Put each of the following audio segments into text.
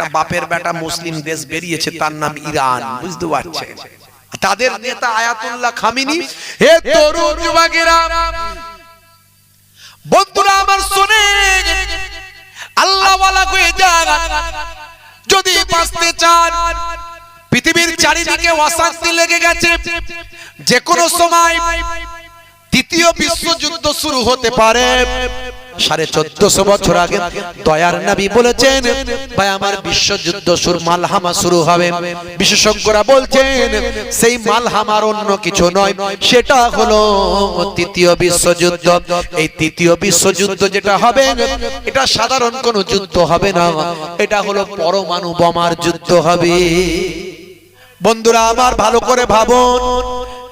একটা বাপের বেটা মুসলিম দেশ বেরিয়েছে, তার নাম ইরান। বুঝতে পারছেন? তাদের নেতা আয়াতুল্লাহ খামিনি। হে তরুণ যুবকেরা, বন্ধুরা আমার শুনেন, আল্লাহ ওয়ালা হয়ে যান। যদি বাঁচতে চান, পৃথিবীর চারিদিকে অশান্তি লেগে গেছে, যে কোনো সময় তৃতীয় বিশ্বযুদ্ধ শুরু হতে পারে। 1450 বছর আগে দয়ার নবী বলেছেন, ভাই আমার বিশ্বযুদ্ধ শুরু, মালহামা শুরু হবে। বিশেষজ্ঞরা বলছেন সেই মালহামার অন্য কিছু নয়, সেটা হলো তৃতীয় বিশ্বযুদ্ধ। এই তৃতীয় বিশ্বযুদ্ধ যেটা হবে, এটা সাধারণ কোনো যুদ্ধ হবে না, এটা হলো পরমাণু বোমার যুদ্ধ হবে। বন্ধুরা আমার ভালো করে ভাবুন,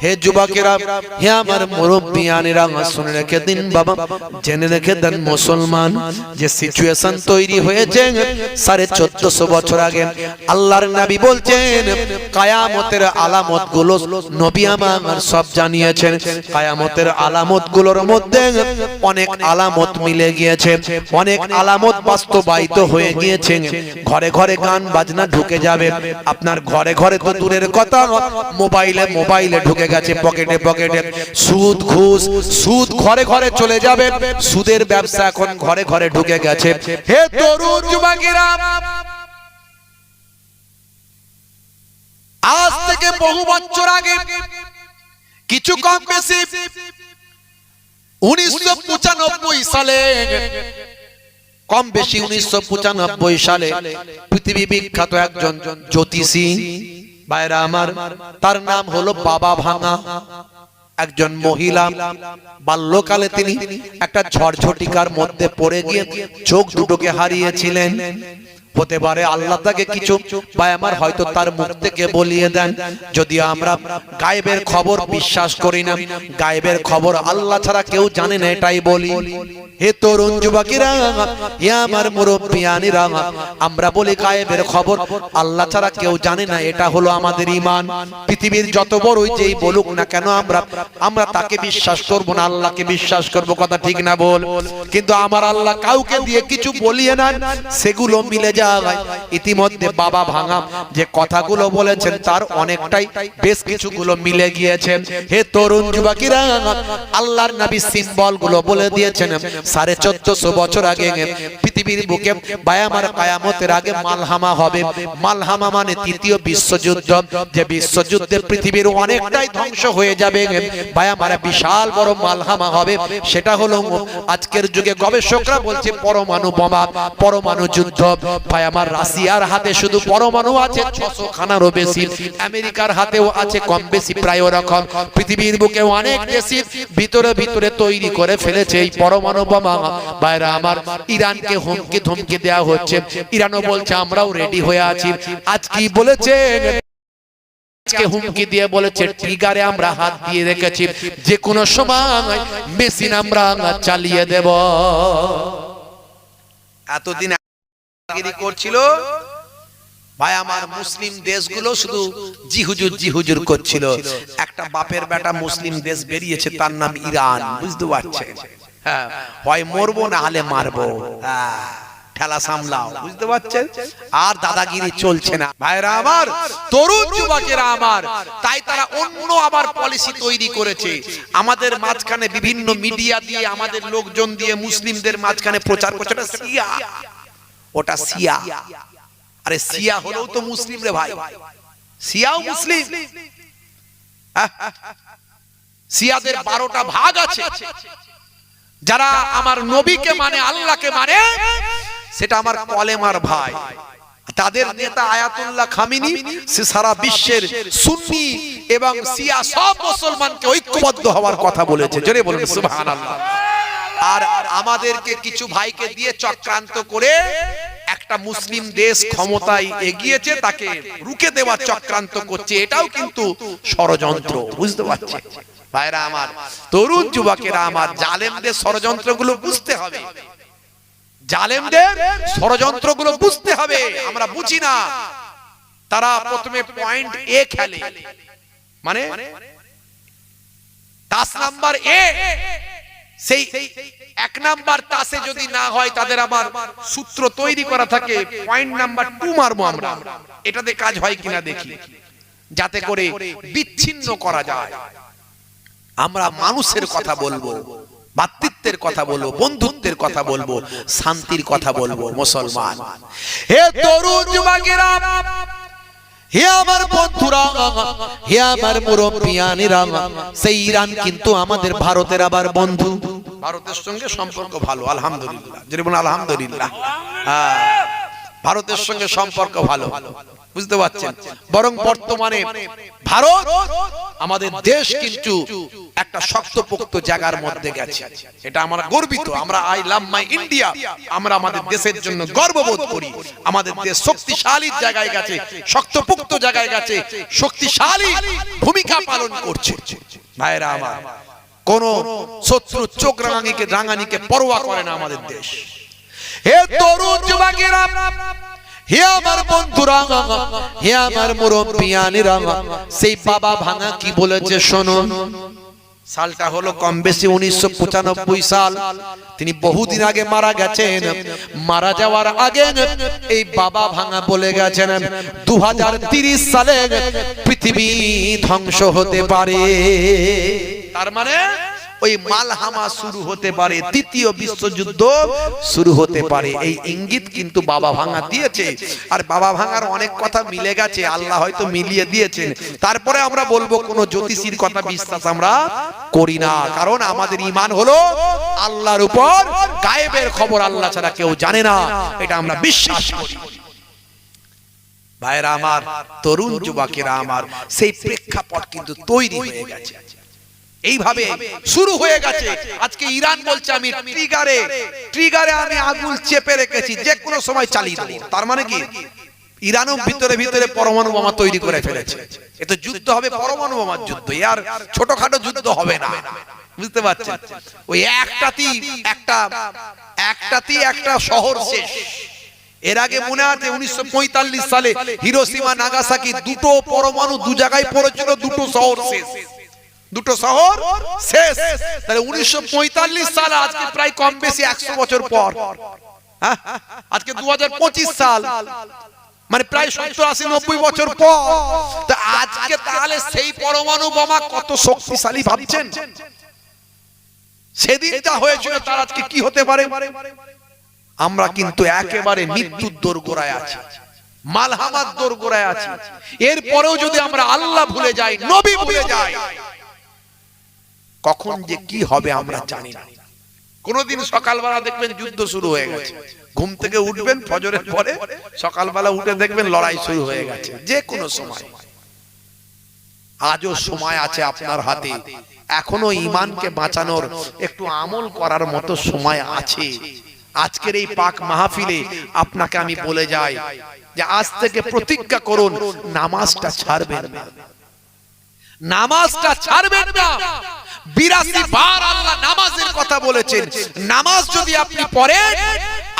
হে যুবকেরা, হে আমার মুরব্বিয়ানেরা, শুনে রেখে দিন বাবা, জেনে রেখে দেন মুসলমান, যে সিচুয়েশন তৈরি হয়েছে 1450 বছর আগে, আল্লাহর নবী বলছেন কিয়ামতের আলামত গুলো নবী আমার সব জানিয়েছেন। কিয়ামতের আলামত গুলোর মধ্যে অনেক আলামত মিলে গিয়েছে, অনেক আলামত বাস্তবায়িত হয়ে গিয়েছে। ঘরে ঘরে গান বাজনা ঢুকে যাবে, আপনার ঘরে ঘরে তো দূরের কথা, মোবাইলে ঢুকে গেছে, পকেটে পকেটে। সুদ ঘরে ঘরে চলে যাবে, সুদের ব্যবসা এখন ঘরে ঘরে ঢুকে গেছে। হে তরুণ যুবকেরা, আজ থেকে বহু বছর আগে, কিছু কম বেশি 1995 সালে, কম বেশি 1995 সালে পৃথিবী বিখ্যাত একজন জ্যোতিষী, ভাইরা আমার, তার নাম হলো বাবা ভাঙা, একজন মহিলা। বাল্যকালে তিনি একটা ঝড়ঝটিকার মধ্যে পড়ে গিয়ে চোখ দুটোকে হারিয়েছিলেন। হতে পারে আল্লাহ তাকে কিছু ভাই আমার হয়তো তার মুখ থেকে বলিয়ে দেন। যদি আমরা গায়েবের খবর বিশ্বাস করি না, গায়েবের খবর আল্লাহ ছাড়া কেউ জানে না, এটাই বলি। হে তরুণ যুবকেরা, হে আমার মুরব্বিয়ানেরা, আমরা বলি গায়েবের খবর আল্লাহ ছাড়া কেউ জানে না, এটা হলো আমাদের ঈমান। পৃথিবীর যত বড়ই যেই বলুক না কেন, আমরা তাকে বিশ্বাস করব না, আল্লাহকে বিশ্বাস করব। কথা ঠিক না বল? কিন্তু আমার আল্লাহ কাউকে দিয়ে কিছু বলিয়ে নেন, সেগুলো মিলে যায়। ইতিমধ্যে বাবা ভাঙা যে কথাগুলো বলেছেন তার অনেকটাই বেশ কিছুগুলো মিলে গিয়েছে। হে তরুণ যুবকেরা, আল্লাহর নবী সিম্বল গুলো বলে দিয়েছেন। 1450 বছর আগে পৃথিবীর বুকে ভাই আমার কিয়ামতের আগে মালহামা হবে। মালহামা মানে তৃতীয় বিশ্বযুদ্ধ, যে বিশ্বযুদ্ধে পৃথিবীর অনেকটাই ধ্বংস হয়ে যাবে। ভাই আমার বিশাল বড় মালহামা হবে, সেটা হলো আজকের যুগে গবেষকরা বলছে পরমাণু বোমা, পরমাণু যুদ্ধ। ভাই আমার রাশিয়ার হাতে শুধু পরমাণু আছে 600 খানারও বেশি, আমেরিকার হাতেও আছে কম বেশি প্রায় ওরকম। পৃথিবীর বুকে অনেক দেশই ভিতরে ভিতরে তৈরি করে ফেলেছে এই পরমাণু বোমা। ভাইরা আমার, ইরানকে হুমকি ধমকি দেওয়া হচ্ছে, ইরানও বলছে আমরাও রেডি হয়ে আছি। আজ কি বলেছে? আজকে হুমকি দিয়ে বলেছে ট্রিগারে আমরা হাত দিয়ে রেখেছি, যে কোনো সময় মেশিন আমরা চালিয়ে দেব। এতদিন করছিল ভাই আমার, মুসলিম দেশগুলো শুধু জি হুজুর করছিল। একটা বাপের বেটা মুসলিম দেশ বেরিয়েছে, তার নাম ইরান। বুঝতে পারছেন? হ্যাঁ, হয় মরবো না হলে মারবো, ঠেলা সামলাও। বুঝতে পারছেন? আর দাদাগিরি চলছে না। ভাইরা আমার, তরুণ যুবকেরা আমার, তাই তারা অন্য আবার পলিসি তৈরি করেছে। আমাদের মাঝখানে বিভিন্ন মিডিয়া দিয়ে, আমাদের লোকজন দিয়ে মুসলিমদের মাঝখানে প্রচার করছে ওটা শিয়া, ওটা শিয়া। আরে শিয়া হলেও তো মুসলিম রে ভাই, শিয়াও মুসলিম। শিয়াদের 12টা ভাগ আছে। যারা আমার নবীকে মানে, আল্লাহকে মানে, সেটা আমার কলেমার ভাই। তাদের নেতা আয়াতুল্লাহ খামিনি, সে সারা বিশ্বের সুন্নি এবং শিয়া সব মুসলমানকে ঐক্যবদ্ধ হওয়ার কথা বলেছে। জোরে বলুন সুবহানাল্লাহ। আর আমাদেরকে কিছু ভাইকে দিয়ে চক্রান্ত করে একটা মুসলিম দেশ ক্ষমতায় এগিয়েছে, তাকে রুখে দেওয়ার চক্রান্ত করছে। এটাও কিন্তু ষড়যন্ত্র। বুঝতে পারছে ভাইরা আমার, তরুণ যুবকেরা আমার, জালেমদের ষড়যন্ত্রগুলো বুঝতে হবে, জালেমদের ষড়যন্ত্রগুলো বুঝতে হবে। আমরা বুঝি না। তারা প্রথমে পয়েন্ট এ খেলে, মানে 10 নাম্বার এ, সেই এক নাম্বার তাসে যদি না হয় তাদের আবার সূত্র তৈরি করা থাকে, পয়েন্ট নাম্বার 2 মারবো আমরা, এটাতে কাজ হয় কিনা দেখি, যাতে করে বিচ্ছিন্ন করা যায়। আমরা মানুষের কথা বলবো, ভাতৃত্বের কথা বলবো, বন্ধুত্বের কথা বলবো, শান্তির কথা বলবো। মুসলমান, হে তরুণ যুবকেরা, হে আমার বন্ধুরা, হে আমার মুরব্বিয়ানেরা, সেই ইরান কিন্তু আমাদের ভারতের আবার বন্ধু। ভারতের সঙ্গে সম্পর্ক ভালো, আলহামদুলিল্লাহ। যদি বলেন আলহামদুলিল্লাহ, ভারতের সঙ্গে সম্পর্ক ভালো, বুঝতে পারছেন। বরং বর্তমানে ভারত আমাদের দেশ কিন্তু একটা শক্তপোক্ত জায়গার মধ্যে গেছে, এটা আমরা গর্বিত। আমরা আই লাভ মাই ইন্ডিয়া, আমরা আমাদের দেশের জন্য গর্ববোধ করি। আমাদের দেশ শক্তিশালী জায়গায় গেছে, শক্তপোক্ত জায়গায় গেছে, শক্তিশালী ভূমিকা পালন করছে। ভাইরা আমার, কোন শত্রু চোখ রাঙানিকে পরোয়া করে না আমাদের দেশ। হে তরুণ যুবকেরা, হে আমার বন্ধুরা, হে আমার মুরব্বিয়ানেরা, সেই বাবা ভাঙা কি বলেছে শুনুন। সালটা হলো কম বেশি 1995 সাল। তিনি বহুদিন আগে মারা গেছেন। মারা যাওয়ার আগে এই বাবা ভাঙা বলে গেছেন 2030 সালে পৃথিবী ধ্বংস হতে পারে। তার মানে ওই মালহামা শুরু হতে পারে, তৃতীয় বিশ্বযুদ্ধ শুরু হতে পারে। এই ইঙ্গিত কিন্তু বাবা ভাঙা দিয়েছে। আর বাবা ভাঙার অনেক কথা মিলে গেছে, আল্লাহ হয়তো মিলিয়ে দিয়েছেন। তারপরে আমরা বলবো কোন জ্যোতিষীর কথা বিশ্বাস আমরা করি না, কারণ আমাদের ঈমান হলো আল্লাহর উপর। গায়েবের খবর আল্লাহ ছাড়া কেউ জানে না, এটা আমরা বিশ্বাস করি। ভাইরা আমার, তরুণ যুবকেরা আমার, সেই প্রেক্ষাপট কিন্তু তৈরি হয়ে গেছে, এইভাবে শুরু হয়ে গেছে। আজকে ইরান বলছে আমি ট্রিগারে আমি আগুন চেপে রেখেছি, যে কোনো সময় চালিয়ে দেব। তার মানে কি ইরানও ভিতরে ভিতরে পরমাণু বোমা তৈরি করে ফেলেছে। এত যুদ্ধ হবে পরমাণু বোমার যুদ্ধ, আর ছোটখাটো যুদ্ধ হবে না, বুঝতে পারছেন। ওই একটাতেই একটা শহর শেষ। এর আগে মনে আছে 1945 সালে হিরোশিমা নাগাসাকি দুটো পরমাণু দু জায়গায় পড়েছিল, দুটো শহর শেষ, দুটো শহর শেষ। তাহলে 1945 সাল, আজকে প্রায় কম বেশি 100 বছর পর। আজকে 2025 সাল, মানে প্রায় 70, 80, 90 বছর পর। তা আজকে তাহলে সেই পরমাণু বোমা কত শক্তিশালী ভাবছেন? সেদিন যা হয়েছিল তার আজকে কি হতে পারে? আমরা কিন্তু একেবারে মৃত্যুর দোরগোড়ায় আছি, মালহামার দোরগোড়ায় আছি। এরপরেও যদি আমরা আল্লাহ ভুলে যাই, নবী ভুলে যাই, কখন যে কি হবে আমরা জানি না। কোনদিন সকালবেলা দেখবেন যুদ্ধ শুরু হয়ে গেছে, ঘুম থেকে উঠবেন ফজরের পরে, সকালবেলা উঠে দেখবেন লড়াই শুরু হয়ে গেছে, যে কোনো সময়। আজও সময় আছে আপনার হাতে, এখনো ঈমানকে বাঁচানোর, একটু আমল করার মতো সময় আছে। আজকের এই পাক মাহফিলে আপনাকে আমি বলে যাই যে আজ থেকে প্রতিজ্ঞা করুন, নামাজটা ছাড়বেন না, নামাজটা ছাড়বেন না। 82 বার আল্লাহ নামাজের কথা বলেছেন। নামাজ যদি আপনি পড়েন,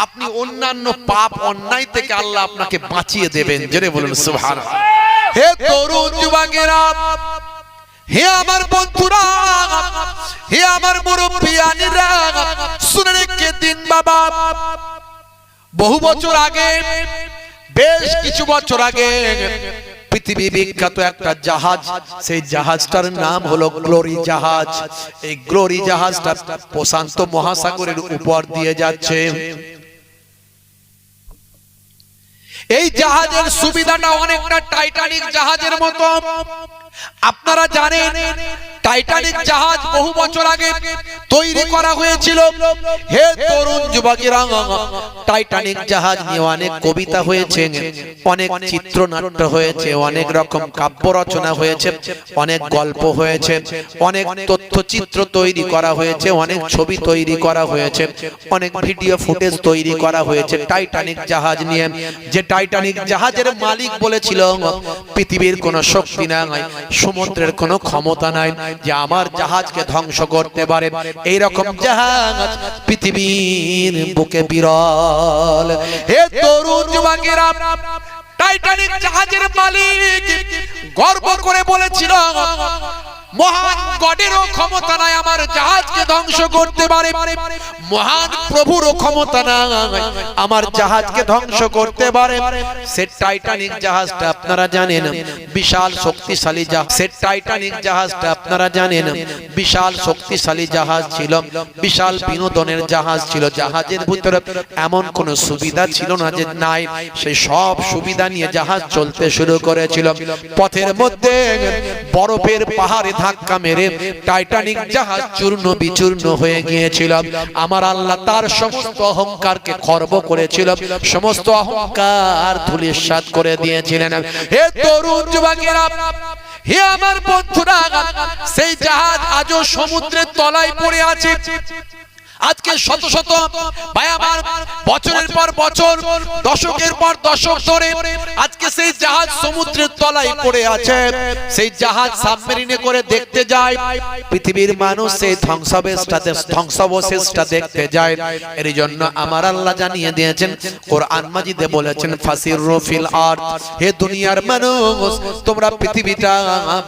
আপনি অন্যান্য পাপ অন্যায় থেকে আল্লাহ আপনাকে বাঁচিয়ে দেবেন। জোরে বলুন সুবহানাল্লাহ। হে তরুণ যুবকেরা, হে আমার বন্ধুরা, হে আমার মুরব্বিয়ানেরা, শুনে রেখে দিন বাবা। বহু বছর আগে, বেশ কিছু বছর আগে, পৃথিবী বিখ্যাত একটা জাহাজ, সেই জাহাজটার নাম হলো গ্লোরি জাহাজ। এই গ্লোরি জাহাজটা প্রশান্ত মহাসাগরের উপর দিয়ে যাচ্ছে। এই জাহাজের সুবিধাটা অনেকটা টাইটানিক জাহাজের মতো। আপনারা জানেন টাইটানিক জাহাজ বহু বছর আগে তৈরি করা হয়েছিল। হে তরুণ যুবকেরা, টাইটানিক জাহাজ নিয়ে অনেক কবিতা হয়েছে, অনেক চিত্রনাট্য হয়েছে, অনেক রকম কাব্য রচনা হয়েছে, অনেক গল্প হয়েছে, অনেক তথ্যচিত্র তৈরি করা হয়েছে, অনেক ছবি তৈরি করা হয়েছে, অনেক ভিডিও ফুটেজ তৈরি করা হয়েছে টাইটানিক জাহাজ নিয়ে। যে টাইটানিক জাহাজের মালিক বলেছিল, পৃথিবীর কোনো শক্তি নাই, সমুদ্রের কোনো ক্ষমতা নাই যে আমার জাহাজকে ধ্বংস করতে পারে। এইরকম জাহাজ পৃথিবীর বুকে বিরল। হে তরুণ যুবকেরা, টাইটানিক জাহাজের মালিক গর্ব করে বলেছিল, মহান গডেরও ক্ষমতা নাই আমার জাহাজকে ধ্বংস করতে পারে, মহান প্রভুরও ক্ষমতা নাই আমার জাহাজকে ধ্বংস করতে পারে। সে টাইটানিক জাহাজটা আপনারা জানেন বিশাল শক্তিশালী জাহাজ, সে টাইটানিক জাহাজটা আপনারা জানেন বিশাল শক্তিশালী জাহাজ ছিল, বিশাল বিনোদনের জাহাজ ছিল। জাহাজের ভিতরে এমন কোন সুবিধা ছিল না যে নাই, সেই সব সুবিধা নিয়ে জাহাজ চলতে শুরু করেছিল। পথের মধ্যে বরফের পাহাড়ে ধাক্কা মেরে টাইটানিক জাহাজ চূর্ণ বিচূর্ণ হয়ে গিয়েছিল। আমার আল্লাহ তার সমস্ত অহংকারকে খর্ব করেছিল, সমস্ত অহংকার ধূলিসাৎ করে দিয়েছিলেন। হে তরুণ যুবকেরা, হে আমার বন্ধুরা, সেই জাহাজ আজও সমুদ্রের তলায় পড়ে আছে। আজকে শত শত ভাই আমার বছরের পর বছর, দশকের পর দশক ধরে আজকে সেই জাহাজ সমুদ্রের তলায় পড়ে আছে। সেই জাহাজ সাবমেরিনে করে দেখতে যায়, পৃথিবীর মানুষ সেই ধ্বংসাবশেষটা দেখতে যায়। এর জন্য আমার আল্লাহ জানিয়ে দিয়েছেন, কোরআন মাজিদে বলেছেন, ফাসিরু ফিল আরদ, হে দুনিয়ার মানুষ তোমরা পৃথিবীটা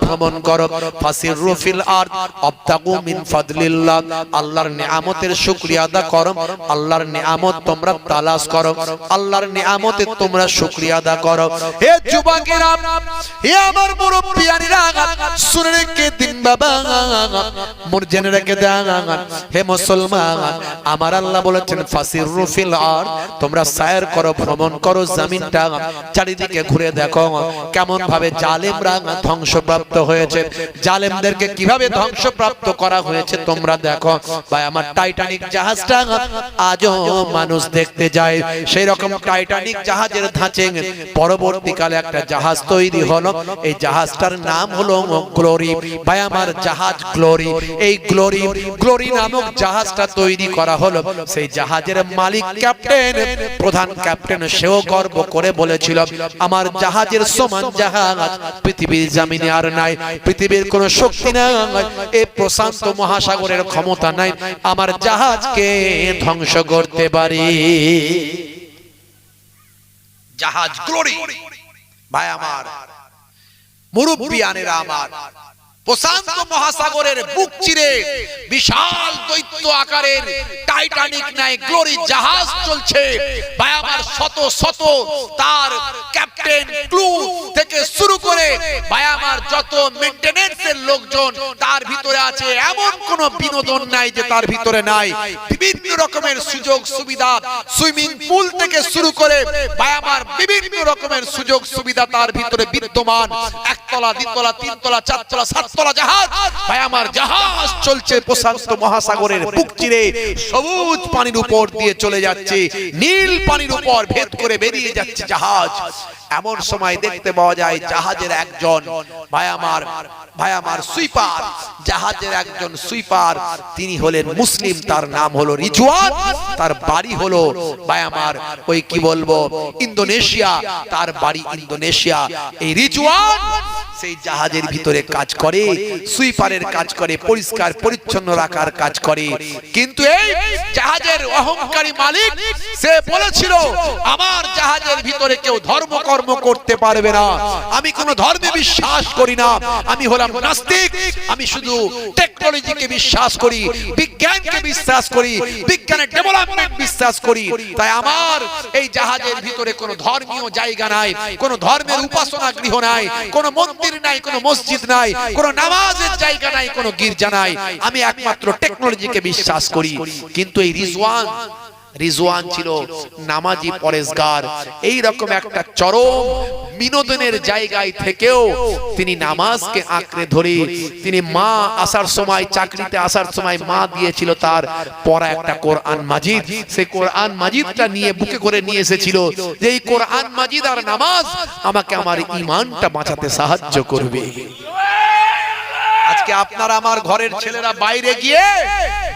ভ্রমণ করো। ফাসিরু ফিল আরদ আবতাগু মিন ফাদলিল্লাহ, আল্লাহর নিয়ামতের শুকরিয়া আদা করো, আল্লাহর নিয়ামত তোমরা তালাশ করো, আল্লাহর নিয়ামতের তোমরা শুকরিয়া আদা করো। হে যুবকেরা, হে আমার মুরব্বিয়ানিরা, শুনে রেখে দিন বাবা, মোর জেনে রেখে দেন। হে মুসলমান, আমার আল্লাহ বলেছেন ফাসিরু ফিল আরদ, তোমরা সায়র করো, ভ্রমণ করো জমিনটা, চারিদিকে ঘুরে দেখো কেমন ভাবে জালেমরা ধ্বংসপ্রাপ্ত হয়েছে, জালেমদেরকে কিভাবে ধ্বংসপ্রাপ্ত করা হয়েছে তোমরা দেখো। ভাই আমার টাইটানিক জাহাজটা আজও মানুষ দেখতে যায়। সেই রকম টাইটানিক জাহাজের ধাঁচে পরবর্তীকালে একটা জাহাজ তৈরি হলো, এই জাহাজটার নাম হলো গ্লোরি। ভাই আমার জাহাজ গ্লোরি, এই গ্লোরি নামক জাহাজটা তৈরি করা হলো। সেই জাহাজের মালিক ক্যাপ্টেন, প্রধান ক্যাপ্টেন, সেও গর্ব করে বলেছিল, আমার জাহাজের সমান জাহাজ পৃথিবীর জমিনে আর নাই, পৃথিবীর কোনো শক্তি নাই, এই প্রশান্ত মহাসাগরের ক্ষমতা নাই আমার জাহাজকে ধ্বংস করতে পারি। জাহাজ গ্লোরি। ভাই আমার মুরব্বিয়ানেরা আমার, প্রশান্ত মহাসাগরের বুক চিরে বিশাল দৈত্য আকারের টাইটানিক নাই গ্লোরি জাহাজ চলছে। ভাই আমার শত শত তার ক্যাপ্টেন, ক্রু থেকে শুরু করে ভাই আমার যত মেইনটেনেন্সের লোকজন তার ভিতরে আছে, এমন কোন বিনোদন নাই যে তার ভিতরে নাই। বিভিন্ন রকমের সুযোগ সুবিধা, সুইমিং পুল থেকে শুরু করে ভাই আমার বিভিন্ন রকমের সুযোগ সুবিধা তার ভিতরে বিদ্যমান। একতলা, দ্বিতলা, তিনতলা, চারতলা, সাততলা জাহাজ। ভাই আমার জাহাজ চলছে প্রশান্ত মহাসাগরের বুক চিরে, সবুজ পানির উপর দিয়ে চলে যাচ্ছে, নীল পানির উপর ভেদ করে বেরিয়ে যাচ্ছে জাহাজ। এমন সময় দেখতে পাওয়া যায় জাহাজের একজন ভাই আমার সুইপার, জাহাজের একজন সুইপার, তিনি হলেন মুসলিম, তার নাম হলো রিজওয়ান, তার বাড়ি হলো ভাই আমার ওই কি বলবো ইন্দোনেশিয়া, তার বাড়ি ইন্দোনেশিয়া। এই রিজওয়ান সেই জাহাজের ভিতরে কাজ করে, সুইপারের কাজ করে, পরিষ্কার পরিচ্ছন্ন রাখার কাজ করে। কিন্তু এই জাহাজের অহংকারী মালিক সে বলেছিল, আমার জাহাজের ভিতরে কেউ ধর্মকর্ম করতে পারবে না, আমি কোন ধর্মে বিশ্বাস করি না, আমি হলাম নাস্তিক, আমি শুধু টেকনোলজিকে বিশ্বাস করি, বিজ্ঞানকে বিশ্বাস করি, বিজ্ঞানের ডেভেলপমেন্ট বিশ্বাস করি। তাই আমার এই জাহাজের ভিতরে কোনো ধর্মীয় জায়গা নাই, কোনো ধর্মের উপাসনা গৃহ নাই, কোনো মন্দির নাই, কোনো মসজিদ নাই, কোনো নামাজের জায়গা নাই, কোনো গির্জা নাই, আমি একমাত্র টেকনোলজিকে বিশ্বাস করি। কিন্তু এই রিজওয়ান ছিল নামাজি, পরেশগার। এই রকম একটা চরম বিনোদনের জায়গায় থেকেও তিনি নামাজকে আঁকড়ে ধরে, তিনি মা আসার সময়, চাকরিতে আসার সময় মা দিয়েছিল তার পড়া একটা কোরআন মাজিদ, সেই কোরআন মাজিদটা নিয়ে বুকে করে নিয়ে এসেছিল যে এই কোরআন মাজিদ আর নামাজ আমাকে আমার ঈমানটা বাঁচাতে সাহায্য করবে। আজকে আপনারা আমার ঘরের ছেলেরা বাইরে গিয়ে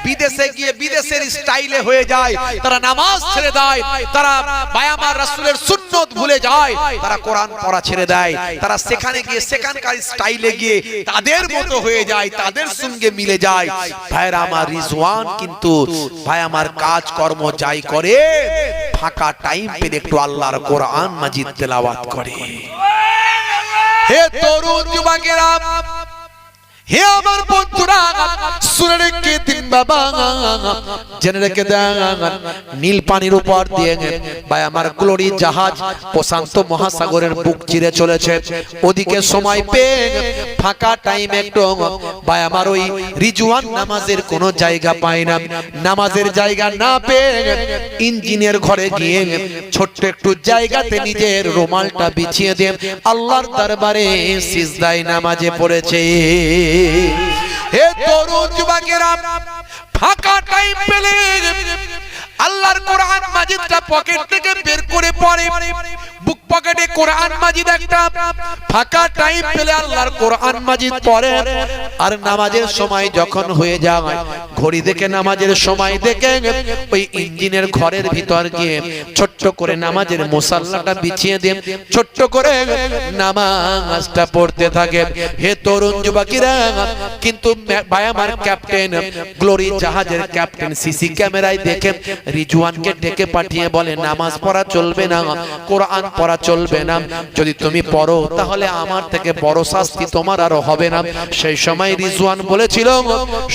বিদেশে গিয়ে বিদেশের স্টাইলে হয়ে যায়, তারা নামাজ ছেড়ে দেয়, তারা ভাই আমার রাসূলের সুন্নাত ভুলে যায়, তারা কোরআন পড়া ছেড়ে দেয়, তারা সেখানে গিয়ে সেখানকার স্টাইলে গিয়ে তাদের মতো হয়ে যায়, তাদের সঙ্গে মিলে যায়। ভাইরা আমার রিজওয়ান কিন্তু ভাই আমার কাজ কর্ম যাই করে, ফাঁকা টাইম পেলে একটু আল্লাহর কোরআন মাজিদ তেলাওয়াত করে। হে তরুণ যুবকেরা, হে আমার বন্ধুরা, শুনে রেখে দিন বাবা, জেনে রেখে দেন, নীল পানির উপর দিয়ে ভাই আমার গ্লোরি জাহাজ প্রশান্ত মহাসাগরের বুক চিরে চলেছে। ওদিকে সময় পেয়ে ফাঁকা টাইম একটু ভাই আমার ওই রিজওয়ান নামাজের কোনো জায়গা পায় না। নামাজের জায়গা না পেয়ে ইঞ্জিনের ঘরে গিয়ে ছোট্ট একটু জায়গাতে নিজের রুমালটা বিছিয়ে দিয়ে আল্লাহর দরবারে সিজদায় নামাজে পড়েছে। হে তরুণ যুবকেরা, ফাঁকা টাইম পেলে আল্লাহর কোরআন মাজিদটা পকেট থেকে বের করে পড়ে। বুক পকেটে কোরআন মাজিদ একটা, ফাঁকা টাইম পেলে আল্লাহর কোরআন মাজিদ পড়ে। আর নামাজের সময় যখন হয়ে যায়, ঘড়ি দেখে নামাজের সময় দেখে ওই ইঞ্জিনের ঘরের ভিতর গিয়ে ছোট্ট করে নামাজের মুসাল্লাটা বিছিয়ে দিয়ে ছোট্ট করে নামাজটা পড়তে থাকে। হে তরুণ যুবকেরা, কিন্তু ভাই আমার ক্যাপ্টেন, গ্লোরি জাহাজের ক্যাপ্টেন সিসি ক্যামেরায় দেখে রিজওয়ানকে ডেকে পাঠিয়ে বলে, নামাজ পড়া চলবে না, কোরআন পড়া চলবে না, যদি তুমি পড়ো তাহলে আমার থেকে বড় শাস্তি তোমার আর হবে না। সেই সময় রিজওয়ান বলেছিল,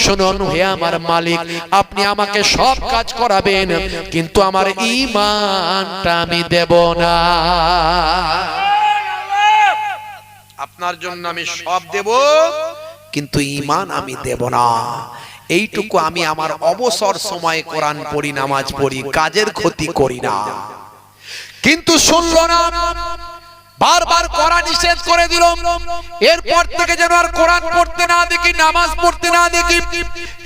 শুনুন হে আমার মালিক, আপনি আমাকে সব কাজ করাবেন, কিন্তু আমার ঈমানটা আমি দেব না। আপনার জন্য আমি সব দেব, কিন্তু ঈমান আমি দেব না। এইটুকু আমি আমার অবসর সময়ে কোরআন পড়ি, নামাজ পড়ি, কাজের ক্ষতি করি না। কিন্তু শুনলো না, বারবার কোরআন নিষেধ করে দিল। এরপর থেকে যেন আর কোরআন পড়তে না দেখি, নামাজ পড়তে না দেখি।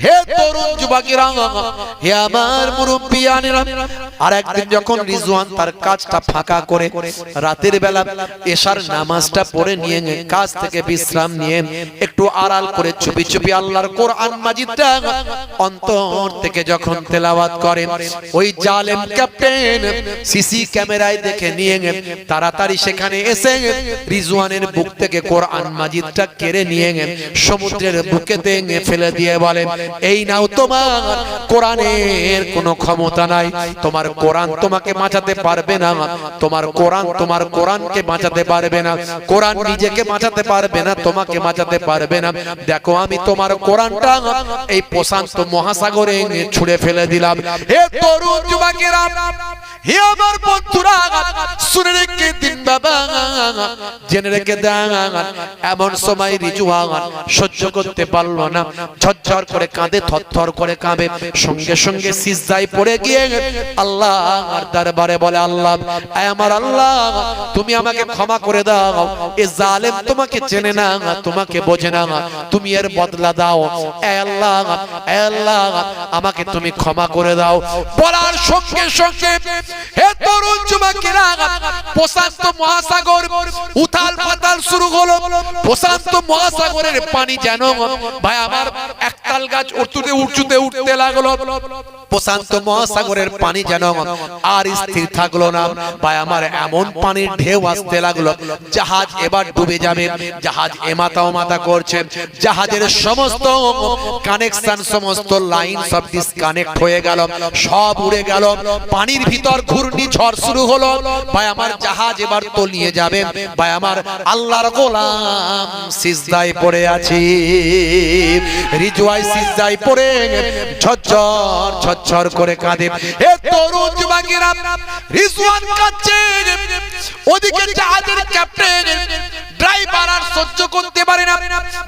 হে তরুণ যুবকেরা, হে আমার মুরব্বিয়ানেরা, আর একদিন যখন রিজওয়ান তার কাজটা ফাঁকা করে রাতের বেলা এশার নামাজটা পড়ে নিয়ে কাজ থেকে বিশ্রাম নিয়ে একটু আড়াল করে চুপি চুপি আল্লাহর কোরআন মাজিদটা অন্তর থেকে যখন তেলাওয়াত করে, ওই জালেম ক্যাপ্টেন সিসি ক্যামেরায় দেখে নিয়ে তাড়াতাড়ি সেখানে এসে রিজওয়ানের বুক থেকে কোরআন মাজিদটা কেড়ে নিয়ে সমুদ্রের বুকেতে ফেলে দিয়ে বলে, এই নাও, তোমার কোরআনের কোনো ক্ষমতা নাই, তোমার কোরআন তোমাকে বাঁচাতে পারবে না, তোমার কোরআনকে বাঁচাতে পারবে না, কোরআন নিজেকে বাঁচাতে পারবে না, তোমাকে বাঁচাতে পারবে না। দেখো আমি তোমার কোরআনটা এই প্রশান্ত মহাসাগরে ছুঁড়ে ফেলে দিলাম। হে তরুণ যুবকেরা, হে আমার বন্ধুরা, শুনে রেখে দিন বাবা, জেনে রেখে দেন, এমন সময় রিজওয়ান সহ্য করতে পারল না, ঝরঝর করে কাঁদে, থরথর করে কাঁদে, সঙ্গে সঙ্গে সিজদায় পড়ে গিয়ে আল্লাহর দরবারে বলে, আল্লাহ, আমার আল্লাহ, তুমি আমাকে ক্ষমা করে দাও, এ জালেম তোমাকে চেনে না, তোমাকে বোঝে না, তুমি এর বদলা দাও, এ আল্লাহ, এ আল্লাহ, আমাকে তুমি ক্ষমা করে দাও। বলার সঙ্গে সঙ্গে হে তরুণ যুবকেরা, প্রশান্ত মহাসাগর উথাল পাতাল শুরু হলো। প্রশান্ত মহাসাগরের পানি যেন ভাই আমার একতাল গাছ উঠতে লাগলো। প্রশান্ত মহাসাগরের পানি যেন আর স্থির থাকলো না ভাই আমার, এমন পানির ঢেউ আসতে লাগলো, জাহাজ এবার ডুবে যাবে। জাহাজ এমাথা ওমাথা করছে, জাহাজের সমস্ত কানেকশন, সমস্ত লাইন সব ডিসকানেক্ট হয়ে গেল, সব উড়ে গেল। পানির ভিতর ঘূর্ণিঝড় শুরু হলো ভাই আমার, জাহাজ এবার তলিয়ে যাবে। ভাই আমার আল্লাহর গোলাম সিজদায় পড়ে আছে, রিজওয়ান সিজদায় পড়ে ঝরঝর ঝরঝর করে কাঁদে। হে তরুণ যুবকেরা, রিজওয়ান কাঁদছে, ওদিকে জাহাজের ক্যাপ্টেন ড্রাইভার আর সহ্য করতে পারে না,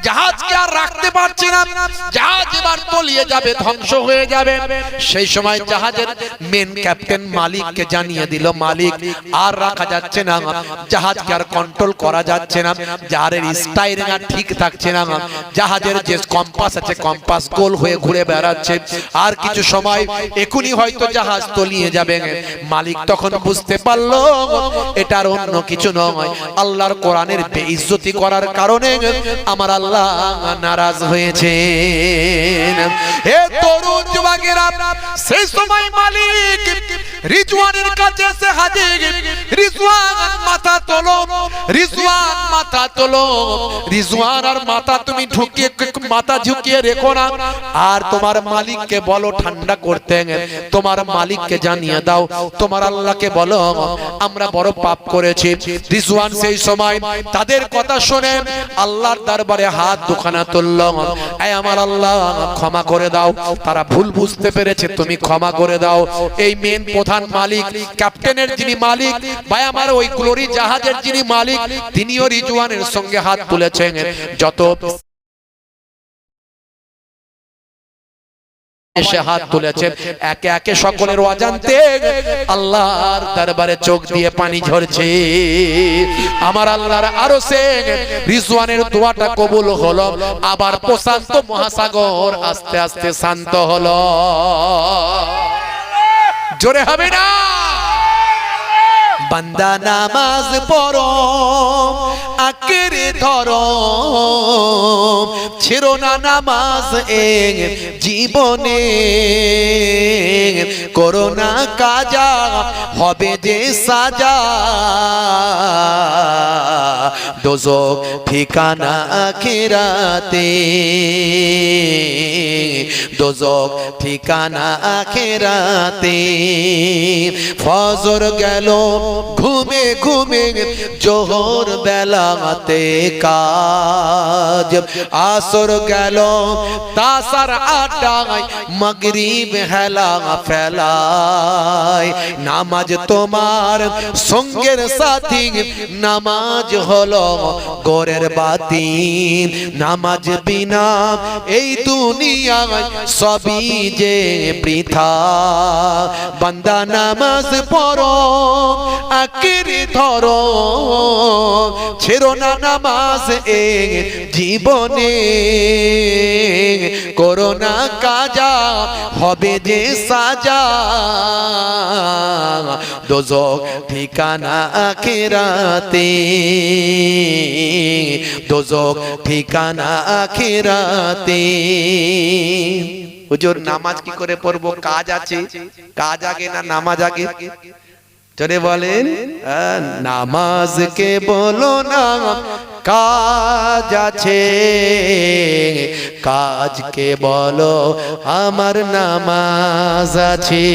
জাহাজকে আর রাখতে পারছে না, জাহাজ এবার তলিয়ে যাবে, ধ্বংস হয়ে যাবে। সেই সময় জাহাজের মেন ক্যাপ্টেন মালিককে জানিয়ে দিল, মালিক, আর রাখা যাচ্ছে না, জাহাজকে আর কন্ট্রোল করা যাচ্ছে না, জাহাজের স্টাইরিং আর ঠিক থাকছে না, জাহাজের যে কম্পাস আছে কম্পাস গোল হয়ে ঘুরে বেড়াচ্ছে, আর কিছু সময় এখনই হয়তো জাহাজ তলিয়ে যাবে। মালিক তখন বুঝতে পারলো এটার অন্য কিছু নয়, আল্লাহর কোরআনের বেইজ্জতি করার কারণে আমার আল্লাহ নারাজ হয়েছে। হে তরুণ যুবকেরা, সেই সময় মালিক রিজওয়ানের কাছে এসে হাজির। রিজওয়ান মাথা তোলো, রিজওয়ান মাথা তোলো। রিজওয়ান আর মাথা তুমি ঢুকিয়ে মাথা ঝুঁকিয়ে রেখো না, আর তোমার মালিককে বলো ঠান্ডা করতে। তোমার মালিককে জানিয়ে দাও, তোমার আল্লাহকে বলো আমরা বড় পাপ করেছি। রিজওয়ান সেই সময় তাদের কথা শুনে আল্লাহর দরবারে হাত দুখানা তুলল, এই আমার আল্লাহ ক্ষমা করে দাও, তারা ভুল বুঝতে পেরেছে, তুমি ক্ষমা করে দাও। এই মেন প্রধান মালিক, ক্যাপ্টেনের যিনি মালিক, ভাই আমার ওই গ্লোরি জাহাজের যিনি মালিক, তিনিও রিজওয়ানের সঙ্গে হাত তুলেছেন। যত এসে হাত তুলেছেন, একে একে সকলের অজান্তে আল্লাহর দরবারে চোখ দিয়ে পানি ঝরছে। আমার আল্লাহর আরশে রিজওয়ানের দোয়াটা কবুল হলো, আবার প্রশান্ত মহাসাগর আস্তে আস্তে শান্ত হলো। জোরে হবে না? বান্দা নামাজ পড়ো, আঁকড়ে ধরো, ছেড়ো না নামাজ এক জীবনে। করো না কাজা, হবে যে সাজা। দোজখ ঠিকানা আখিরাতে, দোজখ ঠিকানা আখিরাতে। ফজর গেল ঘুমে ঘুমে, জোহর বেলাতে কাজ। আসর গেল তাসার আড্ডায়, মাগরিব হেলা ফেলায়। নামাজ তোমার সঙ্গের সাথী, নামাজ হলো গোরের বাতি। নামাজ বিনা এই দুনিয়ায় সবই যে বৃথা। বান্দা নামাজ পড়ো, আঁকড়ে ধরো, ছেড়ো না নামাজ এক জীবনে। করো না কাজা, হবে যে সাজা। দোজখ ঠিকানা আখিরাতে, দোজখ ঠিকানা আখিরাতে। হুজুর নামাজ কি করে পড়বো? কাজ আছে, কাজ আগে না নামাজ আগে? জোরে বলেন। নামাজকে বলো না কাজ আছে, কাজকে বলো আমার নামাজ আছে।